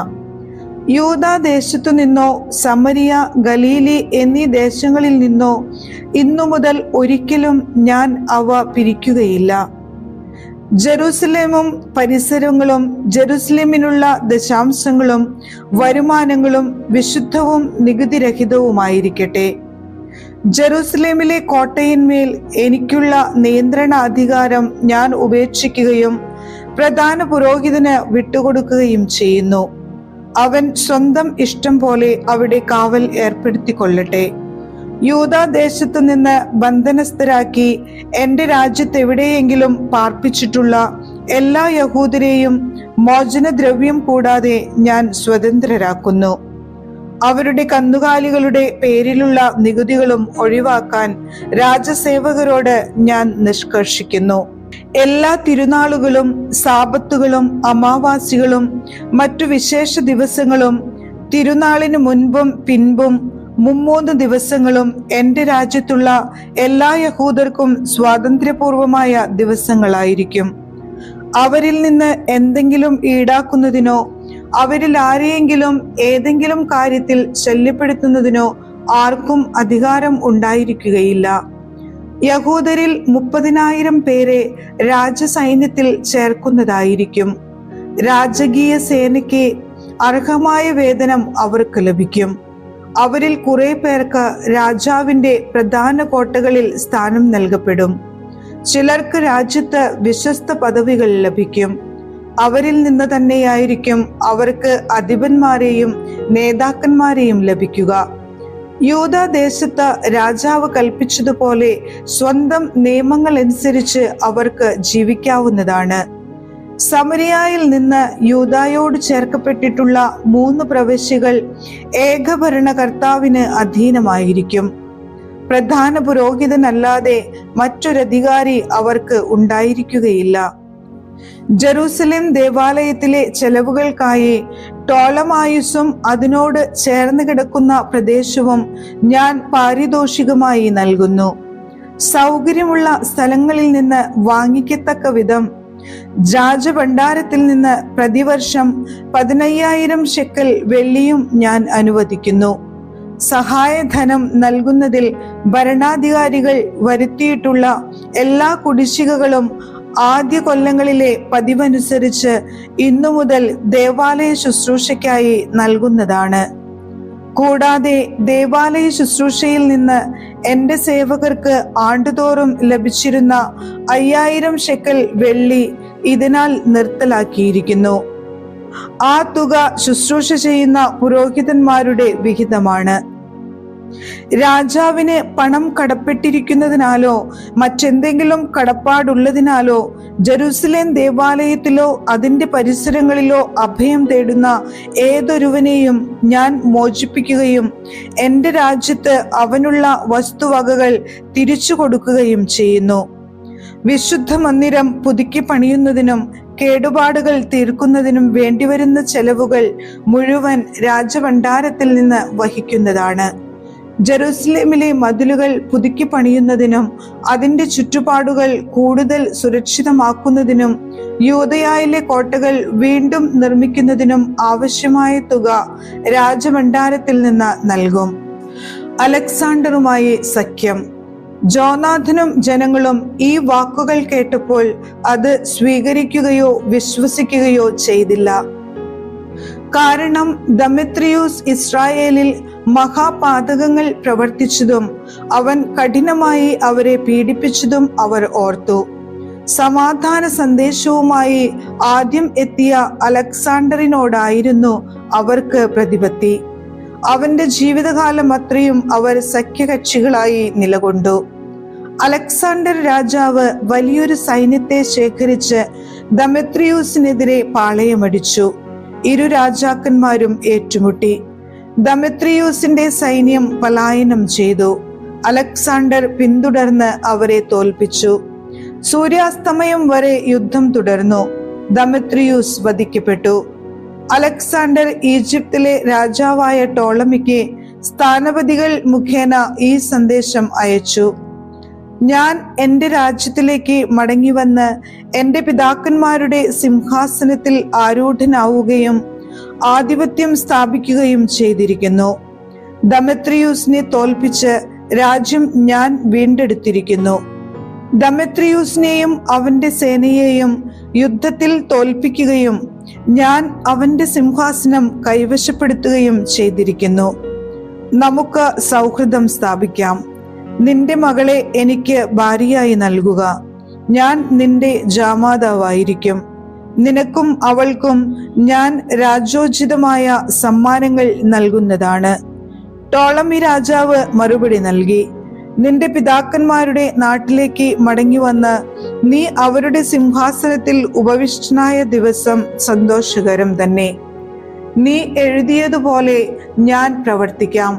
യൂദാ ദേശത്തു നിന്നോ സമരിയ, ഗലീലി എന്നീ ദേശങ്ങളിൽ നിന്നോ ഇന്നു മുതൽ ഒരിക്കലും ഞാൻ അവ പിരിക്കുകയില്ല. ജെറുസലേമും പരിസരങ്ങളും ജെറുസലേമിനുള്ള ദശാംശങ്ങളും വരുമാനങ്ങളും വിശുദ്ധവും നികുതിരഹിതവുമായിരിക്കട്ടെ. ജെറുസലേമിലെ കോട്ടയിന്മേൽ എനിക്കുള്ള നിയന്ത്രണാധികാരം ഞാൻ ഉപേക്ഷിക്കുകയും പ്രധാന പുരോഹിതന് വിട്ടുകൊടുക്കുകയും ചെയ്യുന്നു. അവൻ സ്വന്തം ഇഷ്ടം പോലെ അവിടെ കാവൽ ഏർപ്പെടുത്തിക്കൊള്ളട്ടെ. യൂദാ ദേശത്തു നിന്ന് ബന്ധനസ്ഥരാക്കി എന്റെ രാജ്യത്തെവിടെയെങ്കിലും പാർപ്പിച്ചിട്ടുള്ള എല്ലാ യഹൂദരെയും മോചനദ്രവ്യം കൂടാതെ ഞാൻ സ്വതന്ത്രരാക്കുന്നു. അവരുടെ കന്നുകാലികളുടെ പേരിലുള്ള നികുതികളും ഒഴിവാക്കാൻ രാജസേവകരോട് ഞാൻ നിഷ്കർഷിക്കുന്നു. എല്ലാ തിരുനാളുകളും സാബത്തുകളും അമാവാസികളും മറ്റു വിശേഷ ദിവസങ്ങളും തിരുനാളിന് മുൻപും പിൻപും 3 ദിവസങ്ങളും എൻ്റെ രാജ്യത്തുള്ള എല്ലാ യഹൂദർക്കും സ്വാതന്ത്ര്യപൂർവമായ ദിവസങ്ങളായിരിക്കും. അവരിൽ നിന്ന് എന്തെങ്കിലും ഈടാക്കുന്നതിനോ അവരിൽ ആരെയെങ്കിലും ഏതെങ്കിലും കാര്യത്തിൽ ശല്യപ്പെടുത്തുന്നതിനോ ആർക്കും അധികാരം ഉണ്ടായിരിക്കുകയില്ല. യഹൂദരിൽ 30,000 പേരെ രാജസൈന്യത്തിൽ ചേർക്കുന്നതായിരിക്കും. രാജകീയ സേനയ്ക്ക് അർഹമായ വേതനം അവർക്ക് ലഭിക്കും. അവരിൽ കുറെ പേർക്ക് രാജാവിന്റെ പ്രധാന കോട്ടകളിൽ സ്ഥാനം നൽകപ്പെടും. ചിലർക്ക് രാജ്യത്ത് വിശ്വസ്ത പദവികൾ ലഭിക്കും. അവരിൽ നിന്ന് തന്നെയായിരിക്കും അവർക്ക് അധിപന്മാരെയും നേതാക്കന്മാരെയും ലഭിക്കുക. യൂദാദേശത്ത് രാജാവ് കൽപ്പിച്ചതുപോലെ സ്വന്തം നിയമങ്ങൾ അനുസരിച്ച് അവർക്ക് ജീവിക്കാവുന്നതാണ്. സമരിയായിൽ നിന്ന് യൂദായോട് ചേർക്കപ്പെട്ടിട്ടുള്ള 3 പ്രവിശ്യകൾ ഏകഭരണകർത്താവിന് അധീനമായിരിക്കും. പ്രധാന പുരോഹിതനല്ലാതെ മറ്റൊരധികാരി അവർക്ക് ഉണ്ടായിരിക്കുകയില്ല. ജെറൂസലേം ദേവാലയത്തിലെ ചെലവുകൾക്കായി ടോളമായുസും അതിനോട് ചേർന്ന് കിടക്കുന്ന പ്രദേശവും ഞാൻ പാരിതോഷികമായി നൽകുന്നു. സൗകര്യമുള്ള സ്ഥലങ്ങളിൽ നിന്ന് വാങ്ങിക്കത്തക്ക വിധം രാജഭണ്ഡാരത്തിൽ നിന്ന് പ്രതിവർഷം 15,000 ഷെക്കൽ വെള്ളിയും ഞാൻ അനുവദിക്കുന്നു. സഹായധനം നൽകുന്നതിൽ ഭരണാധികാരികൾ വരുത്തിയിട്ടുള്ള എല്ലാ കുടിശ്ശികകളും ആദ്യ കൊല്ലങ്ങളിലെ പതിവനുസരിച്ച് ഇന്നു മുതൽ ദേവാലയ ശുശ്രൂഷയ്ക്കായി നൽകുന്നതാണ്. കൂടാതെ ദേവാലയ ശുശ്രൂഷയിൽ നിന്ന് എൻ്റെ സേവകർക്ക് ആണ്ടുതോറും ലഭിച്ചിരുന്ന 5,000 ഷെക്കൽ വെള്ളി ഇതിനാൽ നിർത്തലാക്കിയിരിക്കുന്നു. ആ തുക ശുശ്രൂഷ ചെയ്യുന്ന പുരോഹിതന്മാരുടെ വിഹിതമാണ്. രാജാവിന് പണം കടപ്പെട്ടിരിക്കുന്നതിനാലോ മറ്റെന്തെങ്കിലും കടപ്പാടുള്ളതിനാലോ ജെറുസലേം ദേവാലയത്തിലോ അതിന്റെ പരിസരങ്ങളിലോ അഭയം തേടുന്ന ഏതൊരുവനെയും ഞാൻ മോചിപ്പിക്കുകയും എൻ്റെ രാജ്യത്ത് അവനുള്ള വസ്തുവകകൾ തിരിച്ചു കൊടുക്കുകയും ചെയ്യുന്നു. വിശുദ്ധ മന്ദിരം പുതുക്കി പണിയുന്നതിനും കേടുപാടുകൾ തീർക്കുന്നതിനും വേണ്ടിവരുന്ന ചെലവുകൾ മുഴുവൻ രാജഭണ്ഡാരത്തിൽ നിന്ന് വഹിക്കുന്നതാണ്. ജെറുസലേമിലെ മതിലുകൾ പുതുക്കി പണിയുന്നതിനും അതിന്റെ ചുറ്റുപാടുകൾ കൂടുതൽ സുരക്ഷിതമാക്കുന്നതിനും യൂദയായിലെ കോട്ടകൾ വീണ്ടും നിർമ്മിക്കുന്നതിനും ആവശ്യമായ തുക രാജഭണ്ഡാരത്തിൽ നിന്ന് നൽകും. അലക്സാണ്ടറുമായി സഖ്യം. ജോനാഥനും ജനങ്ങളും ഈ വാക്കുകൾ കേട്ടപ്പോൾ അത് സ്വീകരിക്കുകയോ വിശ്വസിക്കുകയോ ചെയ്തില്ല. കാരണം ദെമേത്രിയൂസ് ഇസ്രായേലിൽ മഹാപാതകങ്ങൾ പ്രവർത്തിച്ചതും അവൻ കഠിനമായി അവരെ പീഡിപ്പിച്ചതും അവർ ഓർത്തു. സമാധാന സന്ദേശവുമായി ആദ്യം എത്തിയ അലക്സാണ്ടറിനോടായിരുന്നു അവർക്ക് പ്രതിപത്തി. അവന്റെ ജീവിതകാലം അത്രയും അവർ സഖ്യകക്ഷികളായി നിലകൊണ്ടു. അലക്സാണ്ടർ രാജാവ് വലിയൊരു സൈന്യത്തെ ശേഖരിച്ച് ദെമേത്രിയൂസിനെതിരെ പാളയമടിച്ചു. ഇരു രാജാക്കന്മാരും ഏറ്റുമുട്ടി. ദെമേത്രിയൂസിന്റെ സൈന്യം പലായനം ചെയ്തു. അലക്സാണ്ടർ പിന്തുടർന്ന് അവരെ തോൽപ്പിച്ചു. സൂര്യാസ്തമയം വരെ യുദ്ധം തുടർന്നു. ദെമേത്രിയൂസ് വധിക്കപ്പെട്ടു. അലക്സാണ്ടർ ഈജിപ്തിലെ രാജാവായ ടോളമിക്ക് സ്ഥാനപതികൾ മുഖേന ഈ സന്ദേശം അയച്ചു: ഞാൻ എൻ്റെ രാജ്യത്തിലേക്ക് മടങ്ങി വന്ന് എൻ്റെ പിതാക്കന്മാരുടെ സിംഹാസനത്തിൽ ആരൂഢനാവുകയും ആധിപത്യം സ്ഥാപിക്കുകയും ചെയ്തിരിക്കുന്നു. ദെമേത്രിയൂസിനെ തോൽപ്പിച്ച് രാജ്യം ഞാൻ വീണ്ടെടുത്തിരിക്കുന്നു. ദെമേത്രിയൂസിനെയും അവന്റെ സേനയെയും യുദ്ധത്തിൽ തോൽപ്പിക്കുകയും ഞാൻ അവന്റെ സിംഹാസനം കൈവശപ്പെടുത്തുകയും ചെയ്തിരിക്കുന്നു. നമുക്ക് സൗഹൃദം സ്ഥാപിക്കാം. നിന്റെ മകളെ എനിക്ക് ഭാര്യയായി നൽകുക. ഞാൻ നിന്റെ ജാമാതാവായിരിക്കും. നിനക്കും അവൾക്കും ഞാൻ രാജോചിതമായ സമ്മാനങ്ങൾ നൽകുന്നതാണ്. ടോളമി രാജാവ് മറുപടി നൽകി: നിന്റെ പിതാക്കന്മാരുടെ നാട്ടിലേക്ക് മടങ്ങി വന്ന് നീ അവരുടെ സിംഹാസനത്തിൽ ഉപവിഷ്ടനായ ദിവസം സന്തോഷകരം തന്നെ. നീ എഴുതിയതുപോലെ ഞാൻ പ്രവർത്തിക്കാം.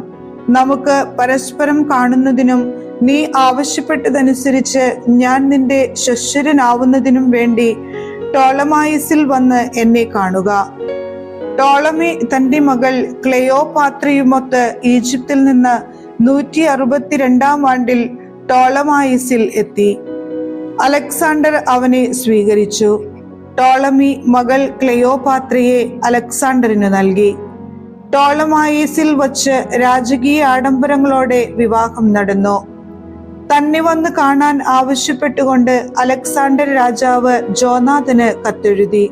നമുക്ക് പരസ്പരം കാണുന്നതിനും നീ ആവശ്യപ്പെട്ടതനുസരിച്ച് ഞാൻ നിന്റെ ശശ്വരനാവുന്നതിനും വേണ്ടി ടോളമായിസിൽ വന്ന് എന്നെ കാണുക. ടോളമി തന്റെ മകൾ ക്ലെയോപാത്രയുമൊത്ത് ഈജിപ്തിൽ നിന്ന് 162 ആണ്ടിൽ ടോളമായിസിൽ എത്തി. അലക്സാണ്ടർ അവനെ സ്വീകരിച്ചു. ടോളമി മകൾ ക്ലെയോപാത്രയെ അലക്സാണ്ടറിന് നൽകി. ടോളമായിസിൽ വച്ച് രാജകീയ ആഡംബരങ്ങളോടെ വിവാഹം നടന്നു. തന്നെ വന്ന് കാണാൻ ആവശ്യപ്പെട്ടുകൊണ്ട് അലക്സാണ്ടർ രാജാവ് ജോനാഥന് കത്തെഴുതി.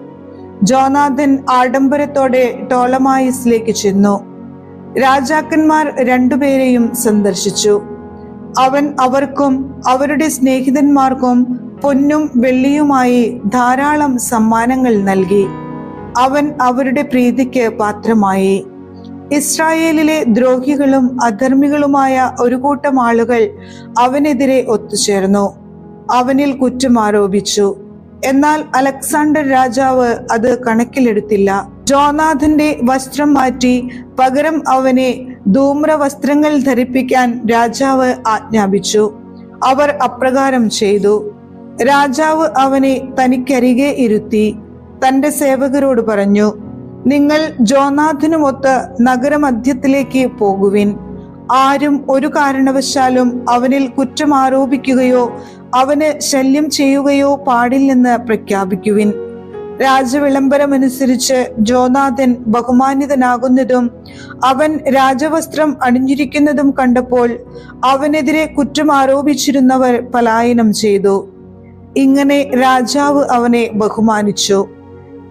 ജോനാഥൻ ആഡംബരത്തോടെ ടോളമായിസിലേക്ക് ചെന്നു. രാജാക്കന്മാർ രണ്ടുപേരെയും സന്ദർശിച്ചു. അവൻ അവർക്കും അവരുടെ സ്നേഹിതന്മാർക്കും പൊന്നും വെള്ളിയുമായി ധാരാളം സമ്മാനങ്ങൾ നൽകി. അവൻ അവരുടെ പ്രീതിക്ക് പാത്രമായി. ഇസ്രായേലിലെ ദ്രോഹികളും അധർമ്മികളുമായ ഒരു കൂട്ടം ആളുകൾ അവനെതിരെ ഒത്തുചേർന്നു. അവനിൽ കുറ്റം ആരോപിച്ചു. എന്നാൽ അലക്സാണ്ടർ രാജാവ് അത് കണക്കിലെടുത്തില്ല. ജോനാഥന്റെ വസ്ത്രം മാറ്റി പകരം അവനെ ധൂമ്ര വസ്ത്രങ്ങൾ ധരിപ്പിക്കാൻ രാജാവ് ആജ്ഞാപിച്ചു. അവർ അപ്രകാരം ചെയ്തു. രാജാവ് അവനെ തനിക്കരികെ ഇരുത്തി തന്റെ സേവകരോട് പറഞ്ഞു, നിങ്ങൾ ജോനാഥനുമൊത്ത് നഗരമധ്യത്തിലേക്ക് പോകുവിൻ. ആരും ഒരു കാരണവശാലും അവനിൽ കുറ്റം ആരോപിക്കുകയോ അവന് ശല്യം ചെയ്യുകയോ പാടില്ലെന്ന് പ്രഖ്യാപിക്കുവിൻ. രാജവിളംബരമനുസരിച്ച് ജോനാഥൻ ബഹുമാനിതനാകുന്നതും അവൻ രാജവസ്ത്രം അണിഞ്ഞിരിക്കുന്നതും കണ്ടപ്പോൾ അവനെതിരെ കുറ്റം ആരോപിച്ചിരുന്നവർ പലായനം ചെയ്തു. ഇങ്ങനെ രാജാവ് അവനെ ബഹുമാനിച്ചു.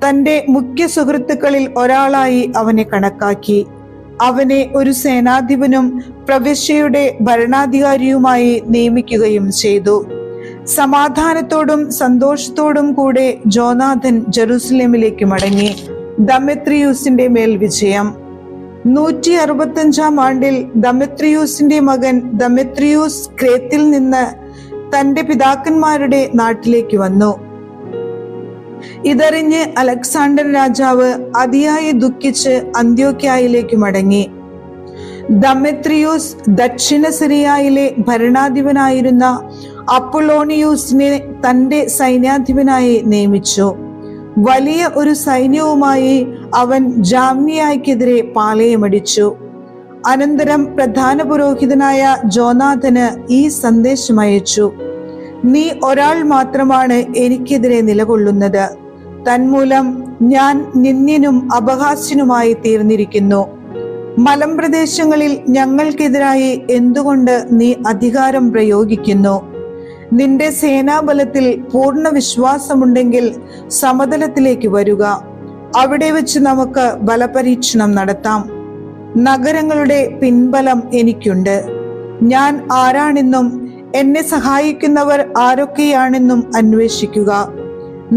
തന്റെ മുഖ്യ സുഹൃത്തുക്കളിൽ ഒരാളായി അവനെ കണക്കാക്കി. അവനെ ഒരു സേനാധിപനും പ്രവിശ്യയുടെ ഭരണാധികാരിയുമായി നിയമിക്കുകയും ചെയ്തു. സമാധാനത്തോടും സന്തോഷത്തോടും കൂടെ ജോനാഥൻ ജെറുസലേമിലേക്ക് മടങ്ങി. ദമെത്രിയൂസിന്റെ മേൽ വിജയം. 165 ആണ്ടിൽ ദമെത്രിയൂസിന്റെ മകൻ ദമെത്രിയൂസ് ക്രേത്തിൽ നിന്ന് തന്റെ പിതാക്കന്മാരുടെ നാട്ടിലേക്ക് വന്നു. ഇതറിഞ്ഞ് അലക്സാണ്ടർ രാജാവ് അതിയായി ദുഃഖിച്ച് അന്ത്യോക്യായിലേക്ക് മടങ്ങി. ദമെത്രിയൂസ് ദക്ഷിണ സിറിയയിലെ ഭരണാധിപനായിരുന്ന അപ്പൊളോണിയൂസിനെ തന്റെ സൈന്യാധിപനായി നിയമിച്ചു. വലിയ ഒരു സൈന്യവുമായി അവൻ ജാമ്നിയായ്ക്കെതിരെ പാളയമടിച്ചു. അനന്തരം പ്രധാന പുരോഹിതനായ ജോനാഥന് ഈ സന്ദേശം അയച്ചു: നീ ഒരാൾ മാത്രമാണ് എനിക്കെതിരെ നിലകൊള്ളുന്നത്. തന്മൂലം ഞാൻ നിന്ദ്യനും അപഹാസ്യനുമായി തീർന്നിരിക്കുന്നു. മലമ്പ്രദേശങ്ങളിൽ ഞങ്ങൾക്കെതിരായി എന്തുകൊണ്ട് നീ അധികാരം പ്രയോഗിക്കുന്നു? നിന്റെ സേനാബലത്തിൽ പൂർണ്ണ വിശ്വാസമുണ്ടെങ്കിൽ സമതലത്തിലേക്ക് വരിക. അവിടെ വെച്ച് നമുക്ക് ബലപരീക്ഷണം നടത്താം. നഗരങ്ങളുടെ പിൻബലം എനിക്കുണ്ട്. ഞാൻ ആരാണെന്നും എന്നെ സഹായിക്കുന്നവർ ആരൊക്കെയാണെന്നും അന്വേഷിക്കുക.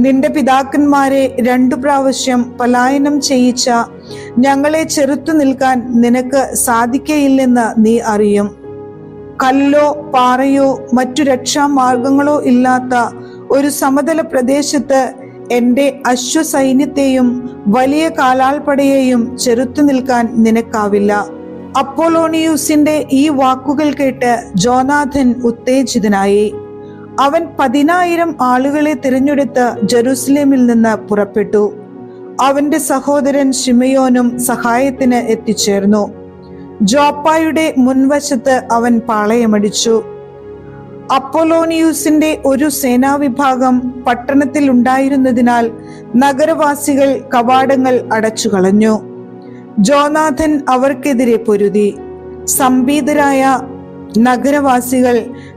നിന്റെ പിതാക്കന്മാരെ 2 പ്രാവശ്യം പലായനം ചെയ്യിച്ച ഞങ്ങളെ ചെറുത്തു നിൽക്കാൻ നിനക്ക് സാധിക്കയില്ലെന്ന് നീ അറിയും. കല്ലോ പാറയോ മറ്റു രക്ഷാമാർഗങ്ങളോ ഇല്ലാത്ത ഒരു സമതല പ്രദേശത്ത് എന്റെ അശ്വസൈന്യത്തെയും വലിയ കാലാൾപ്പടയെയും ചെറുത്തു നിൽക്കാൻ നിനക്കാവില്ല. അപ്പൊളോണിയൂസിന്റെ ഈ വാക്കുകൾ കേട്ട് ജോനാഥൻ ഉത്തേജിതനായി. അവൻ 10,000 ആളുകളെ തിരഞ്ഞെടുത്ത് ജെറുസലേമിൽ നിന്ന് പുറപ്പെട്ടു. അവന്റെ സഹോദരൻ ശിമയോനും സഹായത്തിന് എത്തിച്ചേർന്നു. ജോപ്പായുടെ മുൻവശത്ത് അവൻ പാളയമടിച്ചു. അപ്പൊളോണിയൂസിന്റെ ഒരു സേനാവിഭാഗം പട്ടണത്തിൽ ഉണ്ടായിരുന്നതിനാൽ നഗരവാസികൾ കവാടങ്ങൾ അടച്ചുകളഞ്ഞു. ജോനാഥൻ അവർക്കെതിരെ പൊരുതി. സംഭീതരായ നഗരവാസികൾ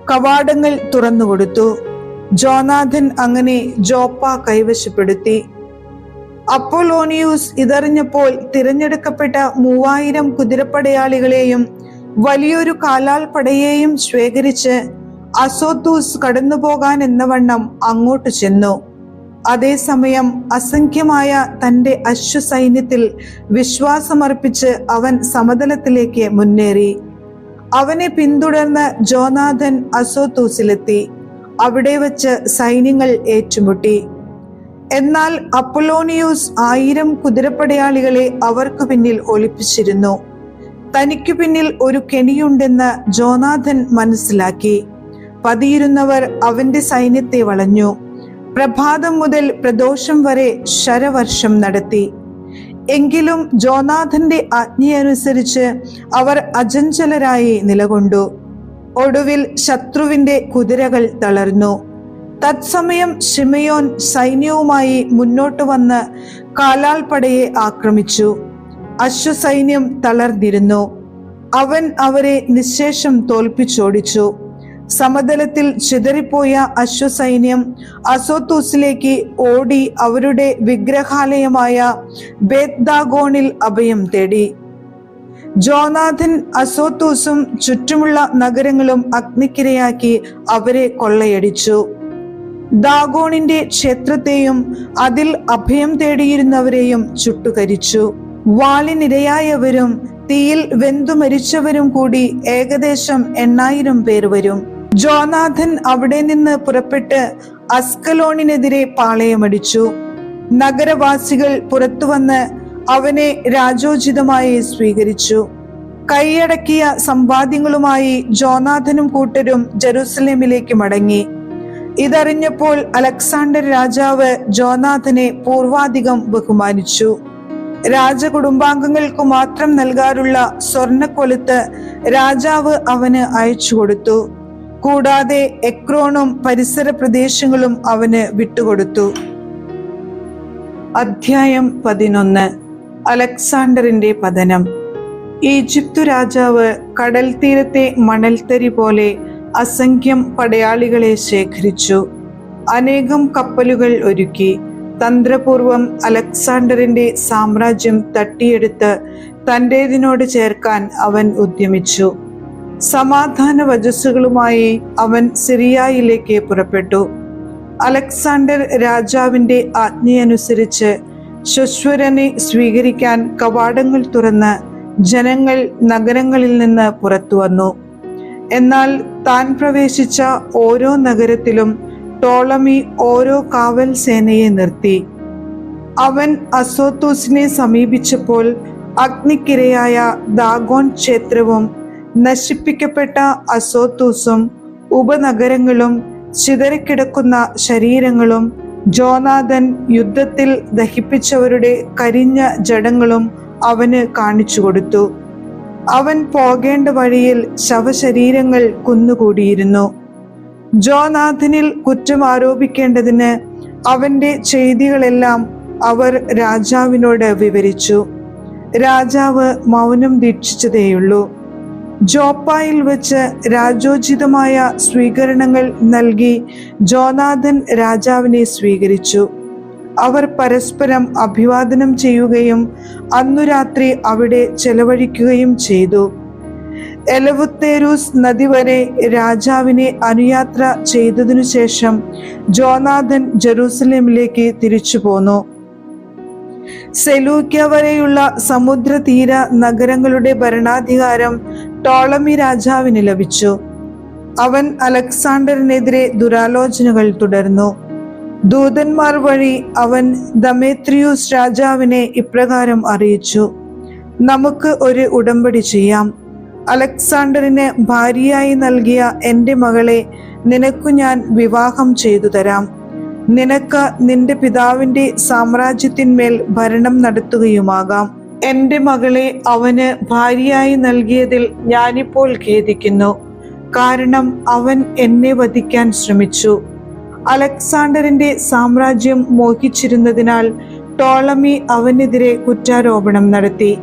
കവാടങ്ങൾ തുറന്നുകൊടുത്തു. ജോനാഥൻ അങ്ങനെ ജോപ്പ കൈവശപ്പെടുത്തി. അപ്പൊളോണിയൂസ് ഇതറിഞ്ഞപ്പോൾ തിരഞ്ഞെടുക്കപ്പെട്ട 3000 കുതിരപ്പടയാളികളെയും വലിയൊരു കാലാൾപ്പടയെയും ശേഖരിച്ച് അസോത്തൂസ് കടന്നുപോകാൻ എന്നവണ്ണം അങ്ങോട്ട് ചെന്നു. അതേസമയം അസംഖ്യമായ തന്റെ അശ്വസൈന്യത്തിൽ വിശ്വാസമർപ്പിച്ച് അവൻ സമതലത്തിലേക്ക് മുന്നേറി. അവനെ പിന്തുടർന്ന് ജോനാഥൻ അസോത്തൂസിലെത്തി. അവിടെ വച്ച് സൈന്യങ്ങൾ ഏറ്റുമുട്ടി. എന്നാൽ അപ്പൊളോണിയൂസ് 1000 കുതിരപ്പടയാളികളെ അവർക്ക് പിന്നിൽ ഒളിപ്പിച്ചിരുന്നു. തനിക്കു പിന്നിൽ ഒരു കെണിയുണ്ടെന്ന് ജോനാഥൻ മനസ്സിലാക്കി. പതിയിരുന്നവർ അവന്റെ സൈന്യത്തെ വളഞ്ഞു. പ്രഭാതം മുതൽ പ്രദോഷം വരെ ശരവർഷം നടത്തി. എങ്കിലും ജോനാഥന്റെ ആജ്ഞയനുസരിച്ച് അവർ അചഞ്ചലരായി നിലകൊണ്ടു. ഒടുവിൽ ശത്രുവിന്റെ കുതിരകൾ തളർന്നു. തത്സമയം ശിമയോൻ സൈന്യവുമായി മുന്നോട്ട് വന്ന് കാലാൾപ്പടയെ ആക്രമിച്ചു. അശ്വസൈന്യം തളർന്നിരുന്നു. അവൻ അവരെ നിശ്ശേഷം തോൽപ്പിച്ചോടിച്ചു. സമതലത്തിൽ ചിതറിപ്പോയ അശ്വസൈന്യം അസോത്തൂസിലേക്ക് ഓടി അവരുടെ വിഗ്രഹാലയമായ ബേത്ദാഗോണിൽ അഭയം തേടി. ജോനാഥൻ അസോത്തൂസും ചുറ്റുമുള്ള നഗരങ്ങളും അഗ്നിക്കിരയാക്കി അവരെ കൊള്ളയടിച്ചു. ദാഗോണിന്റെ ക്ഷേത്രത്തെയും അതിൽ അഭയം തേടിയിരുന്നവരെയും ചുട്ടുകരിച്ചു. വാളിനിരയായവരും തീയിൽ വെന്തു മരിച്ചവരും കൂടി ഏകദേശം 8000 പേർ വരും. ജോനാഥൻ അവിടെ നിന്ന് പുറപ്പെട്ട് അസ്കലോണിനെതിരെ പാളയമടിച്ചു. നഗരവാസികൾ പുറത്തുവന്ന് അവനെ രാജോചിതമായി സ്വീകരിച്ചു. കൈയടക്കിയ സമ്പാദ്യങ്ങളുമായി ജോനാഥനും കൂട്ടരും ജെറുസലേമിലേക്ക് മടങ്ങി. ഇതറിഞ്ഞപ്പോൾ അലക്സാണ്ടർ രാജാവ് ജോനാഥനെ പൂർവാധികം ബഹുമാനിച്ചു. രാജകുടുംബാംഗങ്ങൾക്ക് മാത്രം നൽകാറുള്ള സ്വർണക്കൊലുത്ത് രാജാവ് അവന് അയച്ചു കൊടുത്തു. കൂടാതെ എക്രോണും പരിസര പ്രദേശങ്ങളും അവന് വിട്ടുകൊടുത്തു. അധ്യായം 11. അലക്സാണ്ടറിന്റെ പതനം. ഈജിപ്തു രാജാവ് കടൽ തീരത്തെ മണൽത്തരി പോലെ അസംഖ്യം പടയാളികളെ ശേഖരിച്ചു. അനേകം കപ്പലുകൾ ഒരുക്കി. തന്ത്രപൂർവം അലക്സാണ്ടറിന്റെ സാമ്രാജ്യം തട്ടിയെടുത്ത് തന്റേതിനോട് ചേർക്കാൻ അവൻ ഉദ്യമിച്ചു. സമാധാന വചസ്സുകളുമായി അവൻ സിറിയയിലേക്ക് പുറപ്പെട്ടു. അലക്സാണ്ടർ രാജാവിന്റെ ആജ്ഞയനുസരിച്ച് ശുശ്വരനെ സ്വീകരിക്കാൻ കവാടങ്ങൾ തുറന്ന് ജനങ്ങൾ നഗരങ്ങളിൽ നിന്ന് പുറത്തു വന്നു. എന്നാൽ താൻ പ്രവേശിച്ച ഓരോ നഗരത്തിലും ടോളമി ഓരോ കാവൽ സേനയെ നിർത്തി. അവൻ അസോത്തൂസിനെ സമീപിച്ചപ്പോൾ അഗ്നിക്കിരയായ ദാഗോൺ ക്ഷേത്രവും നശിപ്പിക്കപ്പെട്ട അസോത്തൂസും ഉപനഗരങ്ങളും ചിതറിക്കിടക്കുന്ന ശരീരങ്ങളും ജോനാഥൻ യുദ്ധത്തിൽ ദഹിപ്പിച്ചവരുടെ കരിഞ്ഞ ജഡങ്ങളും അവന് കാണിച്ചു കൊടുത്തു. അവൻ പോകേണ്ട വഴിയിൽ ശവശരീരങ്ങൾ കുന്നുകൂടിയിരുന്നു. ജോനാഥനിൽ കുറ്റം ആരോപിക്കേണ്ടതിന് അവന്റെ ചെയ്തികളെല്ലാം അവർ രാജാവിനോട് വിവരിച്ചു. രാജാവ് മൗനം ദീക്ഷിച്ചതേയുള്ളൂ. ജോപ്പായിൽ വെച്ച് രാജോചിതമായ സ്വീകരണങ്ങൾ നൽകി ജോനാഥൻ രാജാവിനെ സ്വീകരിച്ചു. അവർ പരസ്പരം അഭിവാദനം ചെയ്യുകയും അന്നു രാത്രി അവിടെ ചെലവഴിക്കുകയും ചെയ്തു. എലവുത്തേരൂസ് നദി വരെ രാജാവിനെ അനുയാത്ര ചെയ്തതിനു ശേഷം ജോനാഥൻ ജെറൂസലേമിലേക്ക് തിരിച്ചു പോന്നു. സെലൂക്യ വരെയുള്ള സമുദ്രതീര നഗരങ്ങളുടെ ഭരണാധികാരം ടോളമി രാജാവിന് ലഭിച്ചു. അവൻ അലക്സാണ്ടറിനെതിരെ ദുരാലോചനകൾ തുടർന്നു. ദൂതന്മാർ വഴി അവൻ ദമേത്രിയൂസ് രാജാവിനെ ഇപ്രകാരം അറിയിച്ചു: നമുക്ക് ഒരു ഉടമ്പടി ചെയ്യാം. അലക്സാണ്ടറിന് ഭാര്യയായി നൽകിയ എൻ്റെ മകളെ നിനക്കു ഞാൻ വിവാഹം ചെയ്തു തരാം. നിനക്ക് നിന്റെ പിതാവിന്റെ സാമ്രാജ്യത്തിന്മേൽ ഭരണം നടത്തുകയുമാകാം. എൻ്റെ മകളെ അവന് ഭാര്യയായി നൽകിയതിൽ ഞാനിപ്പോൾ ഖേദിക്കുന്നു. കാരണം അവൻ എന്നെ വധിക്കാൻ ശ്രമിച്ചു. അലക്സാണ്ടറിന്റെ സാമ്രാജ്യം മോഹിച്ചിരുന്നതിനാൽ ടോളമി അവനെതിരെ കുറ്റാരോപണം നടത്തി.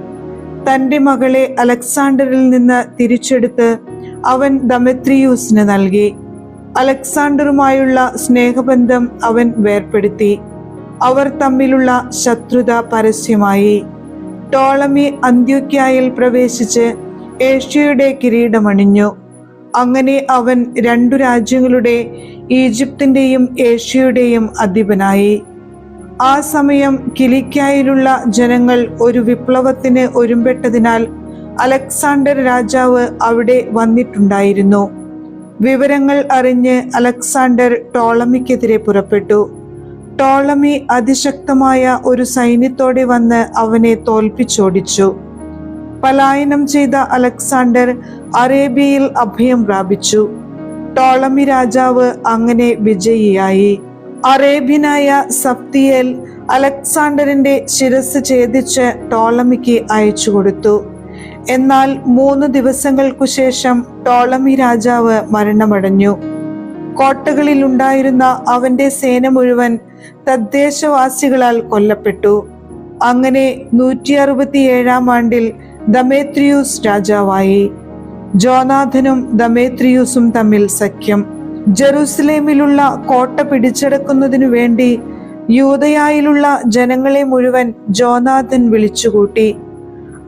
തന്റെ മകളെ അലക്സാണ്ടറിൽ നിന്ന് തിരിച്ചെടുത്ത് അവൻ ദമേത്രിയൂസിന് നൽകി. അലക്സാണ്ടറുമായുള്ള സ്നേഹബന്ധം അവൻ വേർപ്പെടുത്തി. അവർ തമ്മിലുള്ള ശത്രുത പരസ്യമായി. ടോളമി അന്ത്യോക്യയിൽ പ്രവേശിച്ച് ഏഷ്യയുടെ കിരീടമണിഞ്ഞു. അങ്ങനെ അവൻ 2 രാജ്യങ്ങളുടെ, ഈജിപ്തിന്റെയും ഏഷ്യയുടെയും അധിപനായി. ആ സമയം കിലിക്യായിലുള്ള ജനങ്ങൾ ഒരു വിപ്ലവത്തിന് ഒരുമ്പെട്ടതിനാൽ അലക്സാണ്ടർ രാജാവ് അവിടെ വന്നിട്ടുണ്ടായിരുന്നു. വിവരങ്ങൾ അറിഞ്ഞ് അലക്സാണ്ടർ ടോളമിക്കെതിരെ പുറപ്പെട്ടു. ടോളമി അതിശക്തമായ ഒരു സൈന്യത്തോടെ വന്ന് അവനെ തോൽപ്പിച്ചോടിച്ചു. പലായനം ചെയ്ത അലക്സാണ്ടർ അറേബ്യയിൽ അഭയം പ്രാപിച്ചു. ടോളമി രാജാവ് അങ്ങനെ വിജയിയായി. അറേബ്യനായ സഫ്തിയേൽ അലക്സാണ്ടറിന്റെ ശിരസ് ഛേദിച്ച് ടോളമിക്ക് അയച്ചു കൊടുത്തു. എന്നാൽ 3 ദിവസങ്ങൾക്കു ശേഷം ടോളമി രാജാവ് മരണമടഞ്ഞു. കോട്ടകളിൽ ഉണ്ടായിരുന്ന അവന്റെ സേന മുഴുവൻ തദ്ദേശവാസികളാൽ കൊല്ലപ്പെട്ടു. അങ്ങനെ 167 ആണ്ടിൽ ദമേത്രിയൂസ് രാജാവായി. ജോനാഥനും ദമേത്രിയൂസും തമ്മിൽ സഖ്യം. ജെറുസലേമിലുള്ള കോട്ട പിടിച്ചെടുക്കുന്നതിനു വേണ്ടി യൂദയായിലുള്ള ജനങ്ങളെ മുഴുവൻ ജോനാഥൻ വിളിച്ചുകൂട്ടി.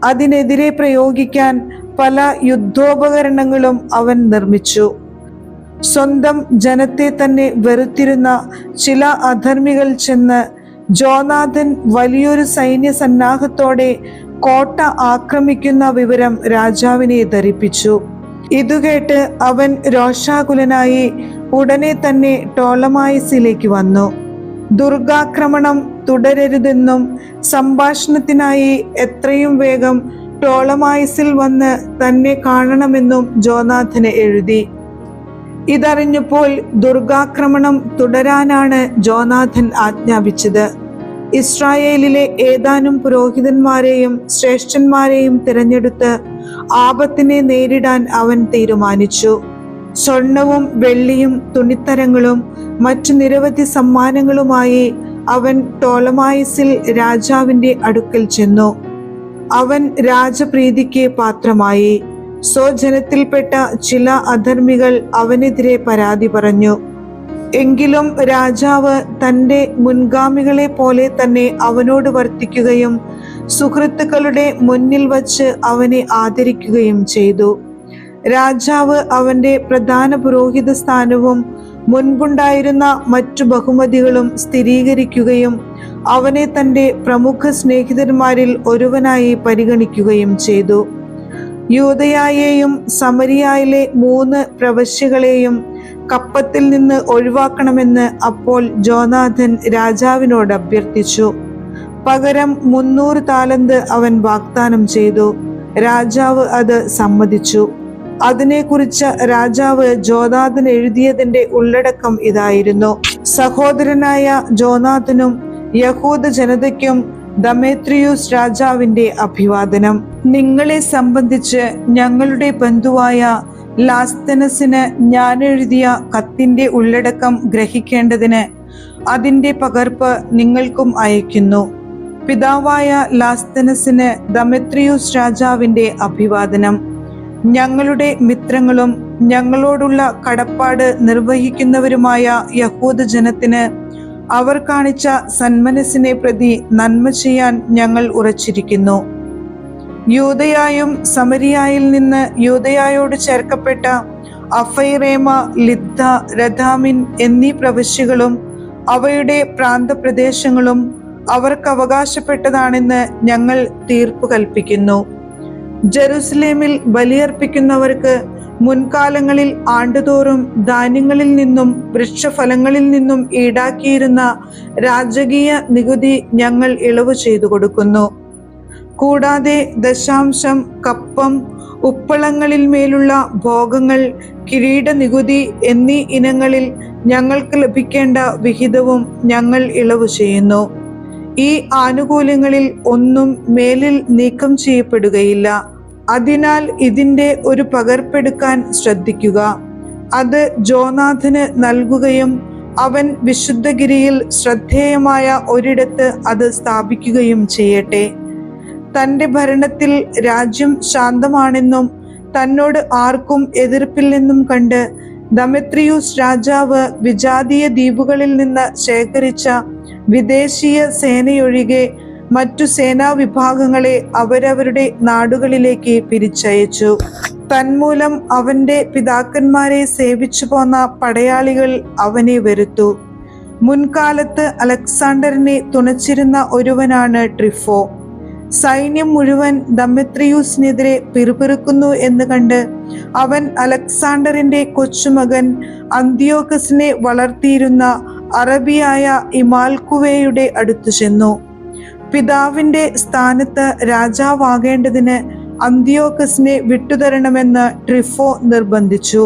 അതിനെതിരെ പ്രയോഗിക്കാൻ പല യുദ്ധോപകരണങ്ങളും അവൻ നിർമ്മിച്ചു. സ്വന്തം ജനത്തെ തന്നെ വെറുത്തിരുന്ന ചില അധർമ്മികൾ ചെന്ന് ജോനാഥൻ വലിയൊരു സൈന്യ സന്നാഹത്തോടെ കോട്ട ആക്രമിക്കുന്ന വിവരം രാജാവിനെ ധരിപ്പിച്ചു. ഇതുകേട്ട് അവൻ രോഷാകുലനായി ഉടനെ തന്നെ ടോളമായിസിലേക്ക് വന്നു. ദുർഗാക്രമണം തുടരരുതെന്നും സംഭാഷണത്തിനായി എത്രയും വേഗം ടോളമായിസിൽ വന്ന് തന്നെ കാണണമെന്നും ജോനാഥന് എഴുതി. ഇതറിഞ്ഞപ്പോൾ ദുർഗാക്രമണം തുടരാനാണ് ജോനാഥൻ ആജ്ഞാപിച്ചത്. ഇസ്രായേലിലെ ഏതാനും പുരോഹിതന്മാരെയും ശ്രേഷ്ഠന്മാരെയും തിരഞ്ഞെടുത്ത് ആപത്തിനെ നേരിടാൻ അവൻ തീരുമാനിച്ചു. സ്വർണവും വെള്ളിയും തുണിത്തരങ്ങളും മറ്റു നിരവധി സമ്മാനങ്ങളുമായി അവൻ ടോളമായിസിൽ രാജാവിന്റെ അടുക്കൽ ചെന്നു. അവൻ രാജപ്രീതിക്ക് പാത്രമായി. സ്വജനത്തിൽപ്പെട്ട ചില അധർമ്മികൾ അവനെതിരെ പരാതി പറഞ്ഞു. എങ്കിലും രാജാവ് തന്റെ മുൻഗാമികളെ പോലെ തന്നെ അവനോട് വർത്തിക്കുകയും സുഹൃത്തുക്കളുടെ മുന്നിൽ വച്ച് അവനെ ആദരിക്കുകയും ചെയ്തു. രാജാവ് അവന്റെ പ്രധാന പുരോഹിത സ്ഥാനവും മുൻപുണ്ടായിരുന്ന മറ്റു ബഹുമതികളും സ്ഥിരീകരിക്കുകയും അവനെ തന്റെ പ്രമുഖ സ്നേഹിതന്മാരിൽ ഒരുവനായി പരിഗണിക്കുകയും ചെയ്തു. യൂദയായെയും സമരിയായിലെ 3 പ്രവശ്യകളെയും കപ്പത്തിൽ നിന്ന് ഒഴിവാക്കണമെന്ന് അപ്പോൾ ജോനാഥൻ രാജാവിനോട് അഭ്യർത്ഥിച്ചു. പകരം 300 താലന്ത് അവൻ വാഗ്ദാനം ചെയ്തു. രാജാവ് അത് സമ്മതിച്ചു. അതിനെക്കുറിച്ച് രാജാവ് ജോനാഥൻ എഴുതിയതിന്റെ ഉള്ളടക്കം ഇതായിരുന്നു: സഹോദരനായ ജോനാഥനും യഹൂദ ജനതയ്ക്കും ദമേത്രിയൂസ് രാജാവിന്റെ അഭിവാദനം. നിങ്ങളെ സംബന്ധിച്ച് ഞങ്ങളുടെ ബന്ധുവായ ലാസ്തനസിന് ഞാൻ എഴുതിയ കത്തിന്റെ ഉള്ളടക്കം ഗ്രഹിക്കേണ്ടതിന് അതിന്റെ പകർപ്പ് നിങ്ങൾക്കും അയക്കുന്നു. പിതാവായ ലാസ്തനസിന് ദമേത്രിയൂസ് രാജാവിന്റെ അഭിവാദനം. ഞങ്ങളുടെ മിത്രങ്ങളും ഞങ്ങളോടുള്ള കടപ്പാട് നിർവഹിക്കുന്നവരുമായ യഹൂദ ജനത്തിന് അവർ കാണിച്ച സന്മനസ്സിനെ പ്രതി നന്മ ചെയ്യാൻ ഞങ്ങൾ ഉറച്ചിരിക്കുന്നു. യൂദയായും സമരിയായിൽ നിന്ന് യൂദയായോട് ചേർക്കപ്പെട്ട അഫൈറേമ, ലിദ്ദ, രഥാമിൻ എന്നീ പ്രവിശ്യകളും അവയുടെ പ്രാന്തപ്രദേശങ്ങളും അവർക്ക് അവകാശപ്പെട്ടതാണെന്ന് ഞങ്ങൾ തീർപ്പ് കൽപ്പിക്കുന്നു. ജെറുസലേമിൽ ബലിയർപ്പിക്കുന്നവർക്ക് മുൻകാലങ്ങളിൽ ആണ്ടുതോറും ധാന്യങ്ങളിൽ നിന്നും വൃക്ഷഫലങ്ങളിൽ നിന്നും ഈടാക്കിയിരുന്ന രാജകീയ നികുതി ഞങ്ങൾ ഇളവ് ചെയ്തു കൊടുക്കുന്നു. കൂടാതെ ദശാംശം, കപ്പം, ഉപ്പളങ്ങളിൽ മേലുള്ള ഭോഗങ്ങൾ, കിരീട നികുതി എന്നീ ഇനങ്ങളിൽ ഞങ്ങൾക്ക് ലഭിക്കേണ്ട വിഹിതവും ഞങ്ങൾ ഇളവ് ചെയ്യുന്നു. ഈ ആനുകൂല്യങ്ങളിൽ ഒന്നും മേലിൽ നീക്കം ചെയ്യപ്പെടുകയില്ല. അതിനാൽ ഇതിന്റെ ഒരു പകർപ്പെടുക്കാൻ ശ്രദ്ധിക്കുക. അത് ജോനാഥന് നൽകുകയും അവൻ വിശുദ്ധഗിരിയിൽ ശ്രദ്ധേയമായ ഒരിടത്ത് അത് സ്ഥാപിക്കുകയും ചെയ്യട്ടെ. തന്റെ ഭരണത്തിൽ രാജ്യം ശാന്തമാണെന്നും തന്നോട് ആർക്കും എതിർപ്പില്ലെന്നും കണ്ട് ദമേത്രിയൂസ് രാജാവ് വിജാതീയ ദ്വീപുകളിൽ നിന്ന് ശേഖരിച്ച വിദേശീയ സേനയൊഴികെ മറ്റു സേനാ വിഭാഗങ്ങളെ അവരവരുടെ നാടുകളിലേക്ക് പിരിച്ചയച്ചു. തന്മൂലം അവന്റെ പിതാക്കന്മാരെ സേവിച്ചു പോന്ന പടയാളികൾ അവനെ വെറുത്തു. മുൻകാലത്ത് അലക്സാണ്ടറിനെ തുണച്ചിരുന്ന ഒരുവനാണ് ട്രിഫോ. സൈന്യം മുഴുവൻ ദമേത്രിയൂസിനെതിരെ പിറുപിറുക്കുന്നു എന്ന് കണ്ട് അവൻ അലക്സാണ്ടറിന്റെ കൊച്ചുമകൻ അന്തിയോക്കസിനെ വളർത്തിയിരുന്ന അറബിയായ ഇമാൽക്കുവയുടെ അടുത്തു ചെന്നു. പിതാവിന്റെ സ്ഥാനത്ത് രാജാവാകേണ്ടതിന് അന്തിയോക്കസിനെ വിട്ടുതരണമെന്ന് ട്രിഫോ നിർബന്ധിച്ചു.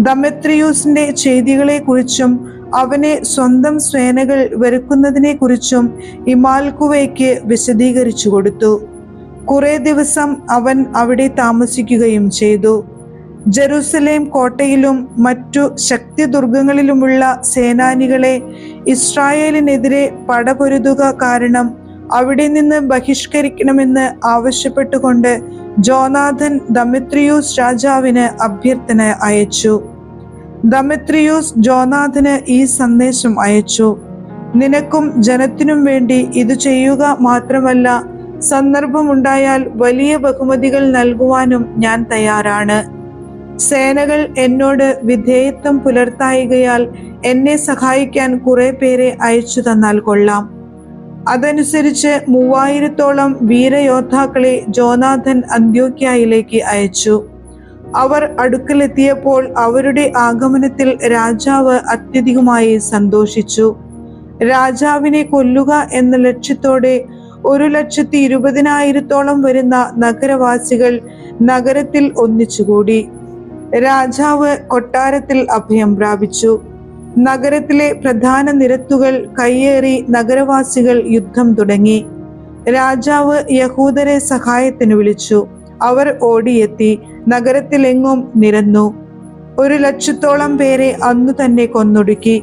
ദമേത്രിയൂസിന്റെ ചെയ്തികളെ കുറിച്ചും അവനെ സ്വന്തം സേനകൾ വെറുക്കുന്നതിനെ കുറിച്ചും ഇമാൽക്കുവയ്ക്ക് വിശദീകരിച്ചു കൊടുത്തു. കുറെ ദിവസം അവൻ അവിടെ താമസിക്കുകയും ചെയ്തു. ജെറുസലേം കോട്ടയിലും മറ്റു ശക്തിദുർഗങ്ങളിലുമുള്ള സേനാനികളെ ഇസ്രായേലിനെതിരെ പടപൊരുതുക കാരണം അവിടെ നിന്ന് ബഹിഷ്കരിക്കണമെന്ന് ആവശ്യപ്പെട്ടുകൊണ്ട് ജോനാഥൻ ദമെത്രിയൂസ് രാജാവിന് അഭ്യർത്ഥന അയച്ചു. ദമെത്രിയൂസ് ജോനാഥന് ഈ സന്ദേശം അയച്ചു: നിനക്കും ജനത്തിനും വേണ്ടി ഇത് ചെയ്യുക മാത്രമല്ല, സന്ദർഭമുണ്ടായാൽ വലിയ ബഹുമതികൾ നൽകുവാനും ഞാൻ തയ്യാറാണ്. സേനകൾ എന്നോട് വിധേയത്വം പുലർത്തായികയാൽ എന്നെ സഹായിക്കാൻ കുറെ പേരെ അയച്ചു തന്നാൽ കൊള്ളാം. അതനുസരിച്ച് 3000-ഓളം വീരയോദ്ധാക്കളെ ജോനാഥൻ അന്ത്യോക്യയിലേക്ക് അയച്ചു. അവർ അടുക്കലെത്തിയപ്പോൾ അവരുടെ ആഗമനത്തിൽ രാജാവ് അത്യധികമായി സന്തോഷിച്ചു. രാജാവിനെ കൊല്ലുക എന്ന ലക്ഷ്യത്തോടെ 120,000-ഓളം വരുന്ന നഗരവാസികൾ നഗരത്തിൽ ഒന്നിച്ചുകൂടി. രാജാവ് കൊട്ടാരത്തിൽ അഭയം പ്രാപിച്ചു. നഗരത്തിലെ പ്രധാന നിരത്തുകൾ കയ്യേറി നഗരവാസികൾ യുദ്ധം തുടങ്ങി. രാജാവ് യഹൂദരെ സഹായത്തിന് വിളിച്ചു. അവർ ഓടിയെത്തി നഗരത്തിലെങ്ങും നിരന്നു. 100,000-ഓളം പേരെ അന്നു തന്നെ കൊന്നൊടുക്കി.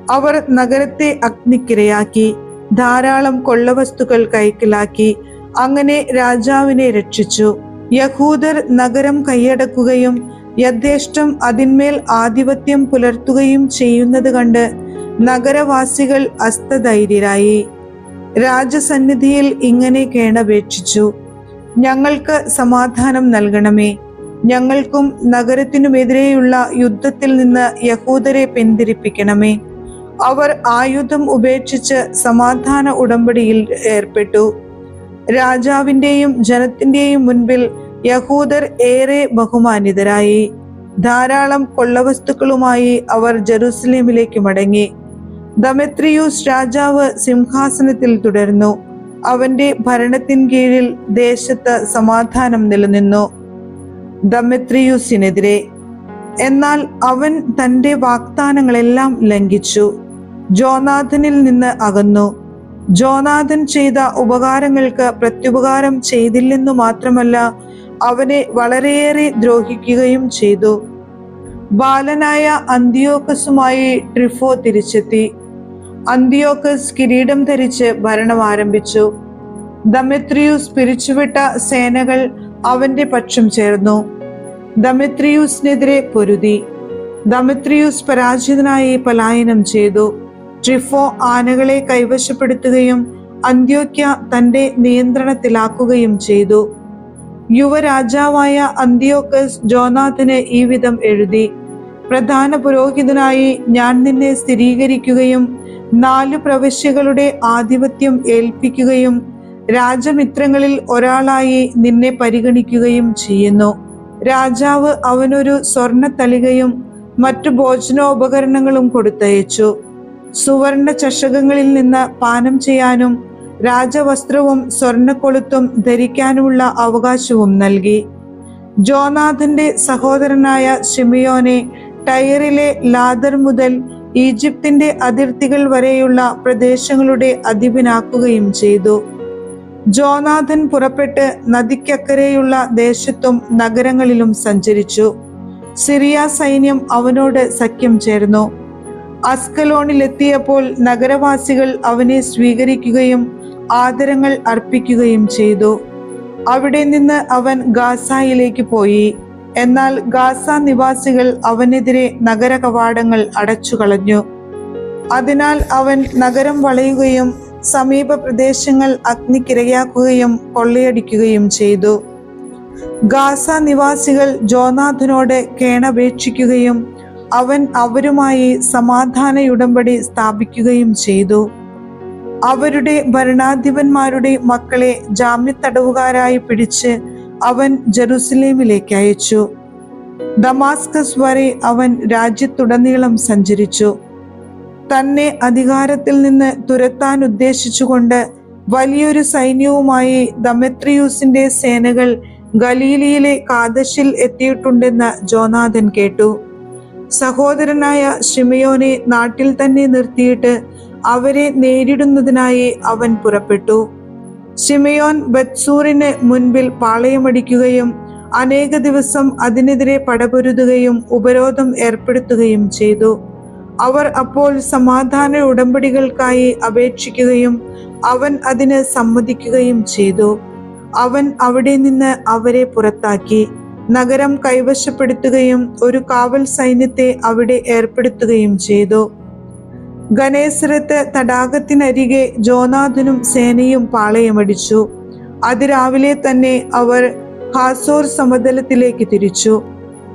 അവർ നഗരത്തെ അഗ്നിക്കിരയാക്കി. ധാരാളം കൊള്ളവസ്തുക്കൾ കൈക്കലാക്കി. അങ്ങനെ രാജാവിനെ രക്ഷിച്ചു. യഹൂദർ നഗരം കൈയടക്കുകയും യഥേഷ്ടം അതിന്മേൽ ആധിപത്യം പുലർത്തുകയും ചെയ്യുന്നത് കണ്ട് നഗരവാസികൾ അസ്തധൈര്യരായി. രാജസന്നിധിയിൽ ഇങ്ങനെ കേണപേക്ഷിച്ചു: ഞങ്ങൾക്ക് സമാധാനം നൽകണമേ. ഞങ്ങൾക്കും നഗരത്തിനുമെതിരെയുള്ള യുദ്ധത്തിൽ നിന്ന് യഹൂദരെ പിന്തിരിപ്പിക്കണമേ. അവർ ആയുധം ഉപേക്ഷിച്ച് സമാധാന ഉടമ്പടിയിൽ ഏർപ്പെട്ടു. രാജാവിന്റെയും ജനത്തിന്റെയും മുൻപിൽ യഹൂദർ ഏറെ ബഹുമാനിതരായി. ധാരാളം കൊള്ളവസ്തുക്കളുമായി അവർ ജെറുസലേമിലേക്ക് മടങ്ങി. ദമെത്രിയൂസ് രാജാവ് സിംഹാസനത്തിൽ തുടർന്നു. അവന്റെ ഭരണത്തിൻ കീഴിൽ ദേശത്ത് സമാധാനം നിലനിന്നു. ദമെത്രിയൂസിനെതിരെ എന്നാൽ അവൻ തന്റെ വാഗ്ദാനങ്ങളെല്ലാം ലംഘിച്ചു. ജോനാഥനിൽ നിന്ന് അകന്നു. ജോനാഥൻ ചെയ്ത ഉപകാരങ്ങൾക്ക് പ്രത്യുപകാരം ചെയ്തില്ലെന്നു മാത്രമല്ല, അവനെ വളരെയേറെ ദ്രോഹിക്കുകയും ചെയ്തു. ബാലനായ അന്തിയോക്കസുമായി ട്രിഫോ തിരിച്ചെത്തി. അന്തിയോക്കസ് കിരീടം ധരിച്ച് ഭരണം ആരംഭിച്ചു. ദമെത്രിയൂസ് പിരിച്ചുവിട്ട സേനകൾ അവന്റെ പക്ഷം ചേർന്നു. ദമെത്രിയൂസിനെതിരെ പൊരുതി. ദമെത്രിയൂസ് പരാജിതനായി പലായനം ചെയ്തു. ട്രിഫോ ആനകളെ കൈവശപ്പെടുത്തുകയും അന്ത്യോക്യ തന്റെ നിയന്ത്രണത്തിലാക്കുകയും ചെയ്തു. യുവരാജാവായ അന്തിയോക്കസ് ജോനാഥന് ഈ വിധം എഴുതി: പ്രധാന പുരോഹിതനായി ഞാൻ നിന്നെ സ്ഥിരീകരിക്കുകയും 4 പ്രവിശ്യകളുടെ ആധിപത്യം ഏൽപ്പിക്കുകയും രാജമിത്രങ്ങളിൽ ഒരാളായി നിന്നെ പരിഗണിക്കുകയും ചെയ്യുന്നു. രാജാവ് അവനൊരു സ്വർണത്തളികയും മറ്റു ഭോജനോപകരണങ്ങളും കൊടുത്തയച്ചു. സുവർണ ചഷകങ്ങളിൽ നിന്ന് പാനം ചെയ്യാനും രാജവസ്ത്രവും സ്വർണക്കൊളുത്തും ധരിക്കാനുമുള്ള അവകാശവും നൽകി. ജോനാഥന്റെ സഹോദരനായ ശിമിയോനെ ടയറിലെ ലാദർ മുതൽ ഈജിപ്തിന്റെ അതിർത്തികൾ വരെയുള്ള പ്രദേശങ്ങളുടെ അധിപനാക്കുകയും ചെയ്തു. ജോനാഥൻ പുറപ്പെട്ട് നദിക്കക്കരെയുള്ള ദേശത്തും നഗരങ്ങളിലും സഞ്ചരിച്ചു. സിറിയ സൈന്യം അവനോട് സഖ്യം ചേർന്നു. അസ്കലോണിലെത്തിയപ്പോൾ നഗരവാസികൾ അവനെ സ്വീകരിക്കുകയും ആദരങ്ങൾ അർപ്പിക്കുകയും ചെയ്തു. അവിടെ നിന്ന് അവൻ ഗാസയിലേക്ക് പോയി. എന്നാൽ ഗാസ നിവാസികൾ അവനെതിരെ നഗര കവാടങ്ങൾ അടച്ചുകളഞ്ഞു. അതിനാൽ അവൻ നഗരം വളയുകയും സമീപ പ്രദേശങ്ങൾ അഗ്നിക്കിരയാക്കുകയും കൊള്ളയടിക്കുകയും ചെയ്തു. ഗാസ നിവാസികൾ ജോനാഥനോട് കേണപേക്ഷിക്കുകയും അവൻ അവരുമായി സമാധാന ഉടമ്പടി സ്ഥാപിക്കുകയും ചെയ്തു. അവരുടെ ഭരണാധിപന്മാരുടെ മക്കളെ ജാമ്യത്തടവുകാരായി പിടിച്ച് അവൻ ജെറുസലേമിലേക്ക് അയച്ചു. ദമാസ്കസ് വരെ അവൻ രാജ്യത്തുടനീളം സഞ്ചരിച്ചു. തന്നെ അധികാരത്തിൽ നിന്ന് തുരത്താൻ ഉദ്ദേശിച്ചുകൊണ്ട് വലിയൊരു സൈന്യവുമായി ദമെത്രിയൂസിന്റെ സേനകൾ ഗലീലിയിലെ കാദശിൽ എത്തിയിട്ടുണ്ടെന്ന് ജോനാഥൻ കേട്ടു. സഹോദരനായ ശിമയോനെ നാട്ടിൽ തന്നെ നിർത്തിയിട്ട് അവരെ നേരിടുന്നതിനായി അവൻ പുറപ്പെട്ടു. ശിമയോൻ ബത്സൂറിന് മുൻപിൽ പാളയമടിക്കുകയും അനേക ദിവസം അതിനെതിരെ പടപൊരുതുകയും ഉപരോധം ഏർപ്പെടുത്തുകയും ചെയ്തു. അവർ അപ്പോൾ സമാധാന ഉടമ്പടികൾക്കായി അപേക്ഷിക്കുകയും അവൻ അതിന് സമ്മതിക്കുകയും ചെയ്തു. അവൻ അവിടെ നിന്ന് അവരെ പുറത്താക്കി നഗരം കൈവശപ്പെടുത്തുകയും ഒരു കാവൽ സൈന്യത്തെ അവിടെ ഏർപ്പെടുത്തുകയും ചെയ്തു. ഗനേസരത്ത് തടാകത്തിനരികെ ജോനാഥനും സേനയും പാളയമടിച്ചു. അതിരാവിലെ തന്നെ അവർ ഹാസോർ സമതലത്തിലേക്ക് തിരിച്ചു.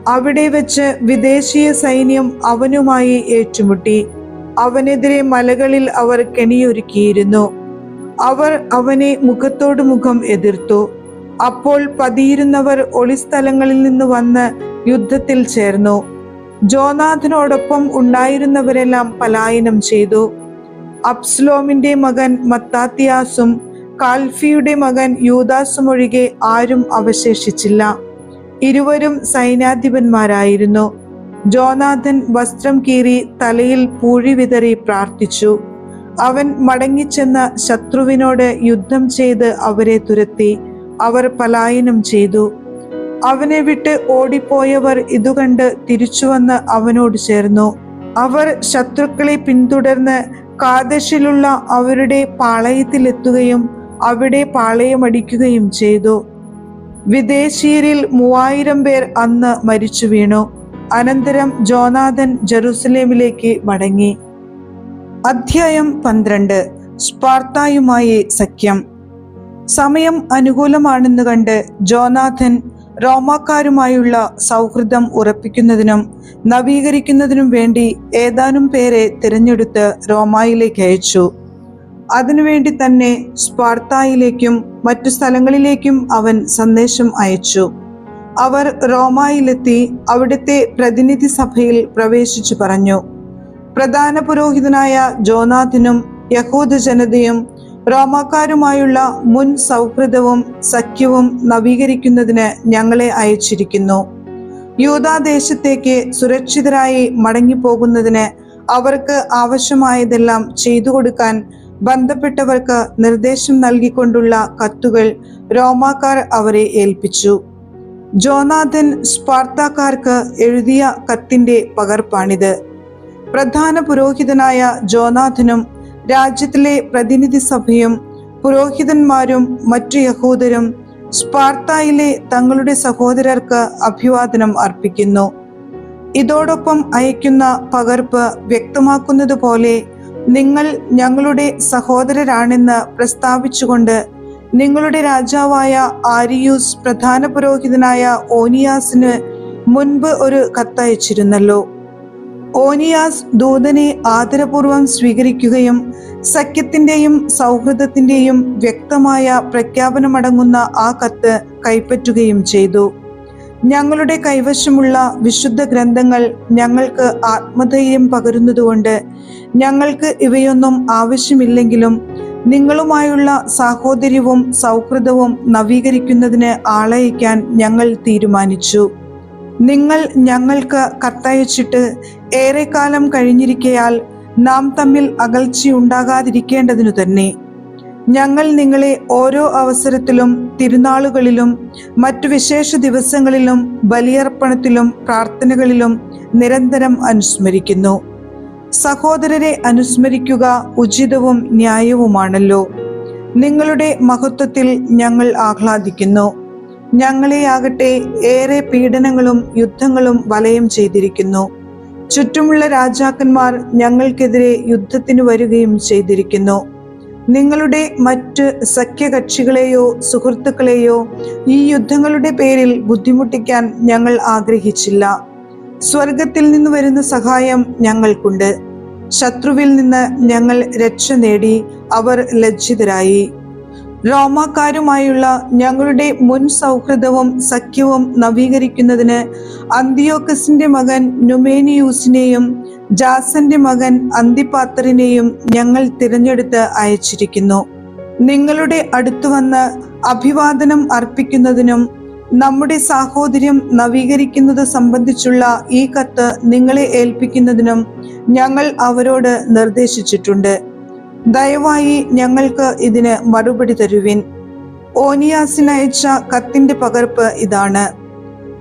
അവിടെ വെച്ച് വിദേശീയ സൈന്യം അവനുമായി ഏറ്റുമുട്ടി. അവനെതിരെ മലകളിൽ അവർ കെണിയൊരുക്കിയിരുന്നു. അവർ അവനെ മുഖത്തോട് മുഖം എതിർത്തു. അപ്പോൾ പതിയിരുന്നവർ ഒളിസ്ഥലങ്ങളിൽ നിന്ന് വന്ന് യുദ്ധത്തിൽ ചേർന്നു. ജോനാഥനോടൊപ്പം ഉണ്ടായിരുന്നവരെല്ലാം പലായനം ചെയ്തു. അബ്സലോമിന്റെ മകൻ മത്താത്തിയാസും കാൽഫിയുടെ മകൻ യൂദാസും ഒഴികെ ആരും അവശേഷിച്ചില്ല. ഇരുവരും സൈന്യാധിപന്മാരായിരുന്നു. ജോനാഥൻ വസ്ത്രം കീറി തലയിൽ പൂഴി വിതറി പ്രാർത്ഥിച്ചു. അവൻ മടങ്ങിച്ചെന്ന് ശത്രുവിനോട് യുദ്ധം ചെയ്ത് അവരെ തുരത്തി. അവർ പലായനം ചെയ്തു. അവനെ വിട്ട് ഓടിപ്പോയവർ ഇതുകണ്ട് തിരിച്ചുവന്ന് അവനോട് ചേർന്നു. അവർ ശത്രുക്കളെ പിന്തുടർന്ന് കാദേശിലുള്ള അവരുടെ പാളയത്തിലെത്തുകയും അവിടെ പാളയമടിക്കുകയും ചെയ്തു. വിദേശീയരിൽ 3000 പേർ അന്ന് മരിച്ചു വീണു. അനന്തരം ജോനാഥൻ ജെറുസലേമിലേക്ക് മടങ്ങി. അധ്യായം 12. സ്പാർത്തായുമായി സഖ്യം. സമയം അനുകൂലമാണെന്ന് കണ്ട് ജോനാഥൻ റോമാക്കാരുമായുള്ള സൗഹൃദം ഉറപ്പിക്കുന്നതിനും നവീകരിക്കുന്നതിനും വേണ്ടി ഏതാനും പേരെ തിരഞ്ഞെടുത്ത് റോമായിലേക്ക് അയച്ചു. അതിനുവേണ്ടി തന്നെ സ്പാർത്തായിലേക്കും മറ്റു സ്ഥലങ്ങളിലേക്കും അവൻ സന്ദേശം അയച്ചു. അവർ റോമായിലെത്തി അവിടുത്തെ പ്രതിനിധി സഭയിൽ പ്രവേശിച്ചു പറഞ്ഞു: പ്രധാന പുരോഹിതനായ ജോനാഥനും യഹൂദ ജനതയും റോമാക്കാരുമായുള്ള മുൻ സൗഹൃദവും സഖ്യവും നവീകരിക്കുന്നതിന് ഞങ്ങളെ അയച്ചിരിക്കുന്നു. യൂദാദേശത്തേക്ക് സുരക്ഷിതരായി മടങ്ങിപ്പോകുന്നതിന് അവർക്ക് ആവശ്യമായതെല്ലാം ചെയ്തു കൊടുക്കാൻ ബന്ധപ്പെട്ടവർക്ക് നിർദ്ദേശം നൽകിക്കൊണ്ടുള്ള കത്തുകൾ റോമാക്കാർ അവരെ ഏൽപ്പിച്ചു. ജോനാഥൻ സ്പാർത്താക്കാർക്ക് എഴുതിയ കത്തിന്റെ പകർപ്പാണിത്. പ്രധാന പുരോഹിതനായ ജോനാഥനും രാജ്യത്തിലെ പ്രതിനിധി സഭയും പുരോഹിതന്മാരും മറ്റു യഹൂദരും സ്പാർത്തായിലെ തങ്ങളുടെ സഹോദരർക്ക് അഭിവാദനം അർപ്പിക്കുന്നു. ഇതോടൊപ്പം അയക്കുന്ന പകർപ്പ് വ്യക്തമാക്കുന്നത് പോലെ നിങ്ങൾ ഞങ്ങളുടെ സഹോദരരാണെന്ന് പ്രസ്താവിച്ചുകൊണ്ട് നിങ്ങളുടെ രാജാവായ ആരിയൂസ് പ്രധാന പുരോഹിതനായ ഓനിയാസിന് മുൻപ് ഒരു കത്തയച്ചിരുന്നല്ലോ. ഓനിയാസ് ദൂതനെ ആദരപൂർവം സ്വീകരിക്കുകയും സഖ്യത്തിന്റെയും സൗഹൃദത്തിന്റെയും വ്യക്തമായ പ്രഖ്യാപനമടങ്ങുന്ന ആ കത്ത് കൈപ്പറ്റുകയും ചെയ്തു. ഞങ്ങളുടെ കൈവശമുള്ള വിശുദ്ധ ഗ്രന്ഥങ്ങൾ ഞങ്ങൾക്ക് ആത്മധൈര്യം പകരുന്നതുകൊണ്ട് ഞങ്ങൾക്ക് ഇവയൊന്നും ആവശ്യമില്ലെങ്കിലും നിങ്ങളുമായുള്ള സാഹോദര്യവും സൗഹൃദവും നവീകരിക്കുന്നതിന് ആളയക്കാൻ ഞങ്ങൾ തീരുമാനിച്ചു. നിങ്ങൾ ഞങ്ങൾക്ക് കത്തയച്ചിട്ട് ഏറെക്കാലം കഴിഞ്ഞിരിക്കയാൽ നാം തമ്മിൽ അകൽച്ചയുണ്ടാകാതിരിക്കേണ്ടതിനു തന്നെ ഞങ്ങൾ നിങ്ങളെ ഓരോ അവസരത്തിലും തിരുനാളുകളിലും മറ്റു വിശേഷ ദിവസങ്ങളിലും ബലിയർപ്പണത്തിലും പ്രാർത്ഥനകളിലും നിരന്തരം അനുസ്മരിക്കുന്നു. സഹോദരരെ അനുസ്മരിക്കുക ഉചിതവും ന്യായവുമാണല്ലോ. നിങ്ങളുടെ മഹത്വത്തിൽ ഞങ്ങൾ ആഹ്ലാദിക്കുന്നു. ഞങ്ങളെയാകട്ടെ ഏറെ പീഡനങ്ങളും യുദ്ധങ്ങളും വലയം ചെയ്തിരിക്കുന്നു. ചുറ്റുമുള്ള രാജാക്കന്മാർ ഞങ്ങൾക്കെതിരെ യുദ്ധത്തിന് വരികയും ചെയ്തിരിക്കുന്നു. നിങ്ങളുടെ മറ്റ് സഖ്യകക്ഷികളെയോ സുഹൃത്തുക്കളെയോ ഈ യുദ്ധങ്ങളുടെ പേരിൽ ബുദ്ധിമുട്ടിക്കാൻ ഞങ്ങൾ ആഗ്രഹിച്ചില്ല. സ്വർഗത്തിൽ നിന്ന് വരുന്ന സഹായം ഞങ്ങൾക്കുണ്ട്. ശത്രുവിൽ നിന്ന് ഞങ്ങൾ രക്ഷ നേടി അവർ ലജ്ജിതരായി. റോമാക്കാരുമായുള്ള ഞങ്ങളുടെ മുൻ സൗഹൃദവും സഖ്യവും നവീകരിക്കുന്നതിന് അന്തിയോക്കസിന്റെ മകൻ നുമേനിയൂസിനെയും ജാസന്റെ മകൻ അന്തിപാത്രനെയും ഞങ്ങൾ തിരഞ്ഞെടുത്ത് അയച്ചിരിക്കുന്നു. നിങ്ങളുടെ അടുത്തു വന്ന് അഭിവാദനം അർപ്പിക്കുന്നതിനും നമ്മുടെ സാഹോദര്യം നവീകരിക്കുന്നത് സംബന്ധിച്ചുള്ള ഈ കത്ത് നിങ്ങളെ ഏൽപ്പിക്കുന്നതിനും ഞങ്ങൾ അവരോട് നിർദ്ദേശിച്ചിട്ടുണ്ട്. ദയവായി ഞങ്ങൾക്ക് ഇതിന് മറുപടി തരുവിൻ. ഓനിയാസിനയച്ച കത്തിന്റെ പകർപ്പ് ഇതാണ്.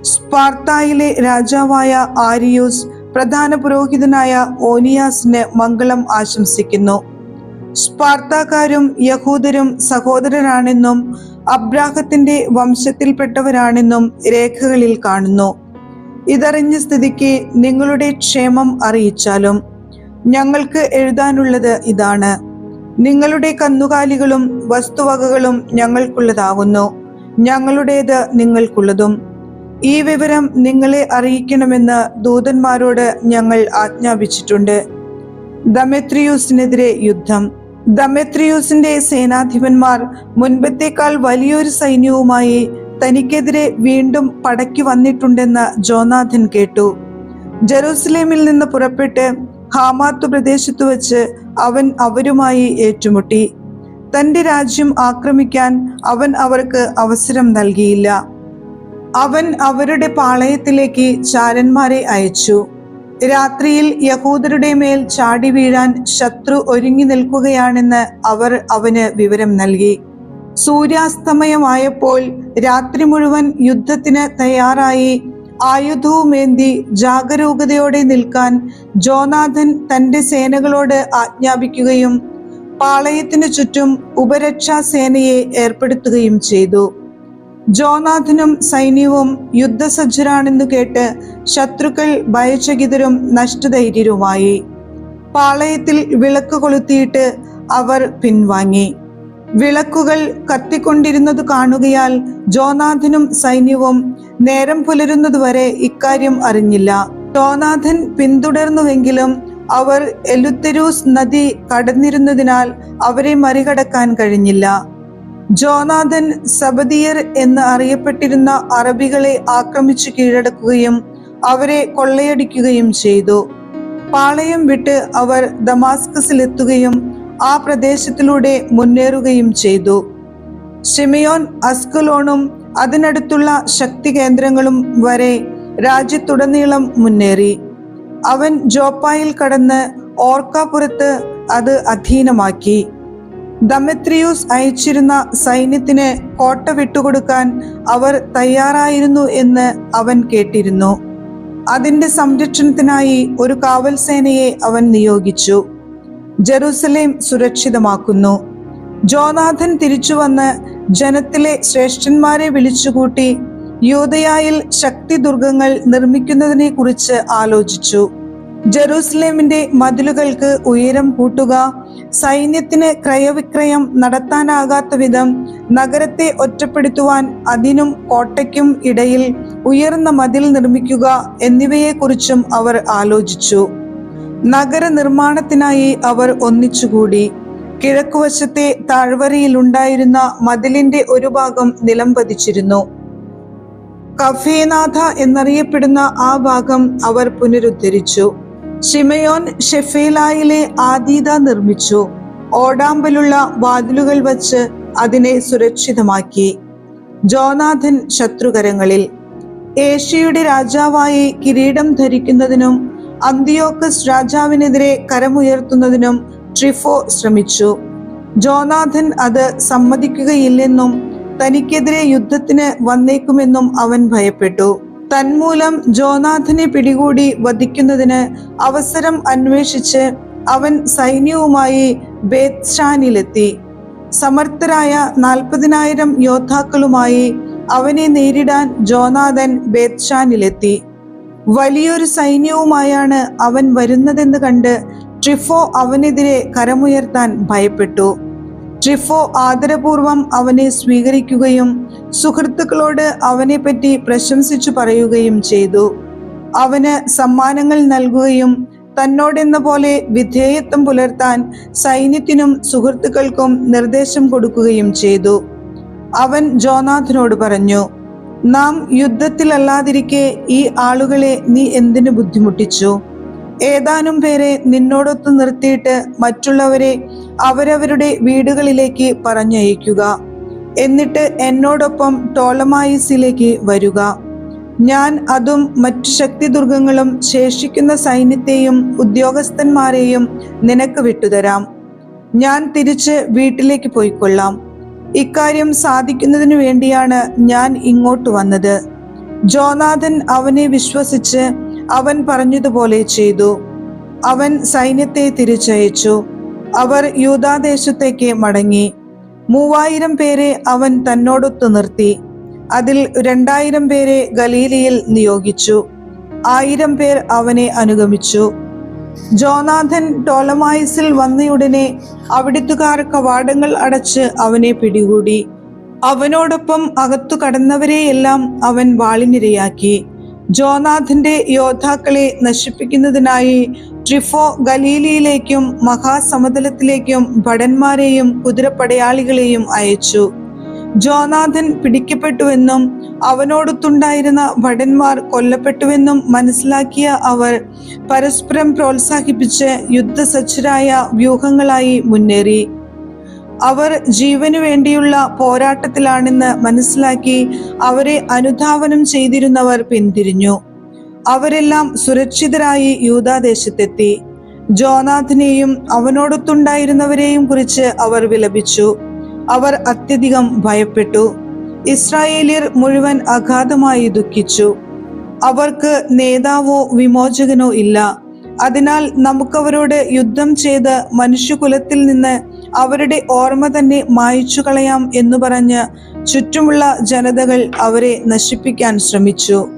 സ്പാർത്തായിലെ രാജാവായ ആരിയൂസ് പ്രധാന പുരോഹിതനായ ഓനിയാസിന് മംഗളം ആശംസിക്കുന്നു. സ്പാർത്താക്കാരും യഹൂദരും സഹോദരരാണെന്നും അബ്രാഹത്തിന്റെ വംശത്തിൽപ്പെട്ടവരാണെന്നും രേഖകളിൽ കാണുന്നു. ഇതറിഞ്ഞ സ്ഥിതിക്ക് നിങ്ങളുടെ ക്ഷേമം അറിയിച്ചാലും. ഞങ്ങൾക്ക് എഴുതാനുള്ളത് ഇതാണ്: നിങ്ങളുടെ കന്നുകാലികളും വസ്തുവകകളും ഞങ്ങൾക്കുള്ളതാകുന്നു, ഞങ്ങളുടേത് നിങ്ങൾക്കുള്ളതും. ഈ വിവരം നിങ്ങളെ അറിയിക്കണമെന്ന് ദൂതന്മാരോട് ഞങ്ങൾ ആജ്ഞാപിച്ചിട്ടുണ്ട്. ദമേത്രിയൂസിനെതിരെ യുദ്ധം. ദമേത്രിയൂസിന്റെ സേനാധിപന്മാർ മുൻപത്തേക്കാൾ വലിയൊരു സൈന്യവുമായി തനിക്കെതിരെ വീണ്ടും പടയ്ക്ക് വന്നിട്ടുണ്ടെന്ന് ജോനാഥൻ കേട്ടു. ജെറൂസലേമിൽ നിന്ന് പുറപ്പെട്ട് ഹാമാത്ത് പ്രദേശത്ത് വച്ച് അവൻ അവരുമായി ഏറ്റുമുട്ടി. തന്റെ രാജ്യം ആക്രമിക്കാൻ അവൻ അവർക്ക് അവസരം നൽകിയില്ല. അവൻ അവരുടെ പാളയത്തിലേക്ക് ചാരന്മാരെ അയച്ചു. രാത്രിയിൽ യഹൂദരുടെ മേൽ ചാടി വീഴാൻ ശത്രു ഒരുങ്ങി നിൽക്കുകയാണെന്ന് അവർ അവന് വിവരം നൽകി. സൂര്യാസ്തമയമായപ്പോൾ രാത്രി മുഴുവൻ യുദ്ധത്തിന് തയ്യാറായി ആയുധവുമേന്തി ജാഗരൂകതയോടെ നിൽക്കാൻ ജോനാഥൻ തന്റെ സേനകളോട് ആജ്ഞാപിക്കുകയും പാളയത്തിനു ചുറ്റും ഉപരക്ഷാ സേനയെ ഏർപ്പെടുത്തുകയും ചെയ്തു. ജോനാഥനും സൈന്യവും യുദ്ധസജ്ജരാണെന്നു കേട്ട് ശത്രുക്കൾ ഭയചകിതരും നഷ്ടധൈര്യരുമായി. പാളയത്തിൽ വിളക്ക് കൊളുത്തിയിട്ട് അവർ പിൻവാങ്ങി. വിളക്കുകൾ കത്തിക്കൊണ്ടിരുന്നത് കാണുകയാൽ ജോനാഥനും സൈന്യവും നേരം പുലരുന്നതുവരെ ഇക്കാര്യം അറിഞ്ഞില്ല. ജോനാഥൻ പിന്തുടർന്നുവെങ്കിലും അവർ എലുത്തെരൂസ് നദി കടന്നിരുന്നതിനാൽ അവരെ മറികടക്കാൻ കഴിഞ്ഞില്ല. ജോനാഥൻ സബദിയർ എന്ന് അറിയപ്പെട്ടിരുന്ന അറബികളെ ആക്രമിച്ചു കീഴടക്കുകയും അവരെ കൊള്ളയടിക്കുകയും ചെയ്തു. പാളയം വിട്ട് അവർ ദമാസ്കസിലെത്തുകയും ആ പ്രദേശത്തിലൂടെ മുന്നേറുകയും ചെയ്തു. ശിമയോൻ അസ്കലോണും അതിനടുത്തുള്ള ശക്തി കേന്ദ്രങ്ങളും വരെ രാജ്യത്തുടനീളം മുന്നേറി. അവൻ ജോപ്പായിൽ കടന്ന് ഓർക്കാപുരത്ത് അത് അധീനമാക്കി. ദമേത്രിയൂസ് അയച്ചിരുന്ന സൈന്യത്തിന് കോട്ട വിട്ടുകൊടുക്കാൻ അവർ തയ്യാറായിരുന്നു എന്ന് അവൻ കേട്ടിരുന്നു. അതിന്റെ സംരക്ഷണത്തിനായി ഒരു കാവൽ സേനയെ അവൻ നിയോഗിച്ചു. ജെറൂസലേം സുരക്ഷിതമാക്കുന്നു. ജോനാഥൻ തിരിച്ചുവന്ന് ജനത്തിലെ ശ്രേഷ്ഠന്മാരെ വിളിച്ചുകൂട്ടി യൂദയായിൽ ശക്തി ദുർഗങ്ങൾ നിർമ്മിക്കുന്നതിനെ കുറിച്ച് ആലോചിച്ചു. ജെറൂസലേമിന്റെ മതിലുകൾക്ക് ഉയരം കൂട്ടുക, സൈന്യത്തിന് ക്രയവിക്രയം നടത്താനാകാത്ത വിധം നഗരത്തെ ഒറ്റപ്പെടുത്തുവാൻ അതിനും കോട്ടയ്ക്കും ഇടയിൽ ഉയർന്ന മതിൽ നിർമ്മിക്കുക എന്നിവയെക്കുറിച്ചും അവർ ആലോചിച്ചു. നഗര നിർമ്മാണത്തിനായി അവർ ഒന്നിച്ചുകൂടി. കിഴക്കുവശത്തെ താഴ്വരയിലുണ്ടായിരുന്ന മതിലിന്റെ ഒരു ഭാഗം നിലം പതിച്ചിരുന്നു. കഫേനാഥ എന്നറിയപ്പെടുന്ന ആ ഭാഗം അവർ പുനരുദ്ധരിച്ചു. ശിമയോൻ ഷെഫേലായിലെ ആദീദ നിർമ്മിച്ചു. ഓടാമ്പലുള്ള വാതിലുകൾ വച്ച് അതിനെ സുരക്ഷിതമാക്കി. ജോനാഥൻ ശത്രുകരങ്ങളിൽ. ഏഷ്യയുടെ രാജാവായി കിരീടം ധരിക്കുന്നതിനും അന്തിയോക്കസ് രാജാവിനെതിരെ കരമുയർത്തുന്നതിനും ട്രിഫോ ശ്രമിച്ചു. ജോനാഥൻ അത് സമ്മതിക്കുകയില്ലെന്നും തനിക്കെതിരെ യുദ്ധത്തിന് വന്നേക്കുമെന്നും അവൻ ഭയപ്പെട്ടു. തന്മൂലം ജോനാഥനെ പിടികൂടി വധിക്കുന്നതിന് അവസരം അന്വേഷിച്ച് അവൻ സൈന്യവുമായി ബേത്ത്ഷാനിലെത്തി. സമർത്ഥരായ 40,000 യോദ്ധാക്കളുമായി അവനെ നേരിടാൻ ജോനാഥൻ ബേത്ത്ഷാനിലെത്തി. വലിയൊരു സൈന്യവുമായാണ് അവൻ വരുന്നതെന്ന് കണ്ട് ട്രിഫോ അവനെതിരെ കരമുയർത്താൻ ഭയപ്പെട്ടു. ട്രിഫോ ആദരപൂർവം അവനെ സ്വീകരിക്കുകയും സുഹൃത്തുക്കളോട് അവനെപ്പറ്റി പ്രശംസിച്ചു പറയുകയും ചെയ്തു. അവന് സമ്മാനങ്ങൾ നൽകുകയും തന്നോടെന്ന പോലെ വിധേയത്വം പുലർത്താൻ സൈന്യത്തിനും സുഹൃത്തുക്കൾക്കും നിർദ്ദേശം കൊടുക്കുകയും ചെയ്തു. അവൻ ജോനാഥനോട് പറഞ്ഞു, നാം യുദ്ധത്തിലല്ലാതിരിക്കെ ഈ ആളുകളെ നീ എന്തിനു ബുദ്ധിമുട്ടിച്ചു? ഏതാനും പേരെ നിന്നോടൊത്ത് നിർത്തിയിട്ട് മറ്റുള്ളവരെ അവരവരുടെ വീടുകളിലേക്ക് പറഞ്ഞയക്കുക. എന്നിട്ട് എന്നോടൊപ്പം ടോളമായിസിലേക്ക് വരുക. ഞാൻ അതും മറ്റു ശക്തിദുർഗങ്ങളും ശേഷിക്കുന്ന സൈന്യത്തെയും ഉദ്യോഗസ്ഥന്മാരെയും നിനക്ക് വിട്ടുതരാം. ഞാൻ തിരിച്ച് വീട്ടിലേക്ക് പോയിക്കൊള്ളാം. ഇക്കാര്യം സാധിക്കുന്നതിനു വേണ്ടിയാണ് ഞാൻ ഇങ്ങോട്ട് വന്നത്. ജോനാഥൻ അവനെ വിശ്വസിച്ച് അവൻ പറഞ്ഞതുപോലെ ചെയ്തു. അവൻ സൈന്യത്തെ തിരിച്ചയച്ചു. അവർ യൂദാദേശത്തേക്ക് മടങ്ങി. 3000 പേരെ അവൻ തന്നോടൊത്തു നിർത്തി. അതിൽ 2000 പേരെ ഗലീലയിൽ നിയോഗിച്ചു. 1000 പേർ അവനെ അനുഗമിച്ചു. ജോനാഥൻ ടോളമായിസിൽ വന്നയുടനെ അവിടുത്തുകാർ കവാടങ്ങൾ അടച്ച് അവനെ പിടികൂടി. അവനോടൊപ്പം അകത്തു കടന്നവരെയെല്ലാം അവൻ വാളിനിരയാക്കി. ജോനാഥന്റെ യോദ്ധാക്കളെ നശിപ്പിക്കുന്നതിനായി ട്രിഫോ ഗലീലയിലേക്കും മഹാസമതലത്തിലേക്കും ഭടന്മാരെയും കുതിരപ്പടയാളികളെയും അയച്ചു. ജോനാഥൻ പിടിക്കപ്പെട്ടുവെന്നും അവനോടൊത്തുണ്ടായിരുന്ന ഭടന്മാർ കൊല്ലപ്പെട്ടുവെന്നും മനസ്സിലാക്കിയ അവർ പരസ്പരം പ്രോത്സാഹിപ്പിച്ച് യുദ്ധസജ്ജരായ വ്യൂഹങ്ങളായി മുന്നേറി. അവർ ജീവനു വേണ്ടിയുള്ള പോരാട്ടത്തിലാണെന്ന് മനസ്സിലാക്കി അവരെ അനുധാവനം ചെയ്തിരുന്നവർ പിന്തിരിഞ്ഞു. അവരെല്ലാം സുരക്ഷിതരായി യൂദാദേശത്തെത്തി. ജോനാഥനെയും അവനോടൊത്തുണ്ടായിരുന്നവരെയും കുറിച്ച് അവർ വിലപിച്ചു. അവർ അത്യധികം ഭയപ്പെട്ടു. ഇസ്രായേലിയർ മുഴുവൻ അഗാധമായി ദുഃഖിച്ചു. അവർക്ക് നേതാവോ വിമോചകനോ ഇല്ല. അതിനാൽ നമുക്കവരോട് യുദ്ധം ചെയ്ത് മനുഷ്യകുലത്തിൽ നിന്ന് അവരുടെ ഓർമ്മ തന്നെ മായ്ച്ചു കളയാം എന്നു പറഞ്ഞ് ചുറ്റുമുള്ള ജനതകൾ അവരെ നശിപ്പിക്കാൻ ശ്രമിച്ചു.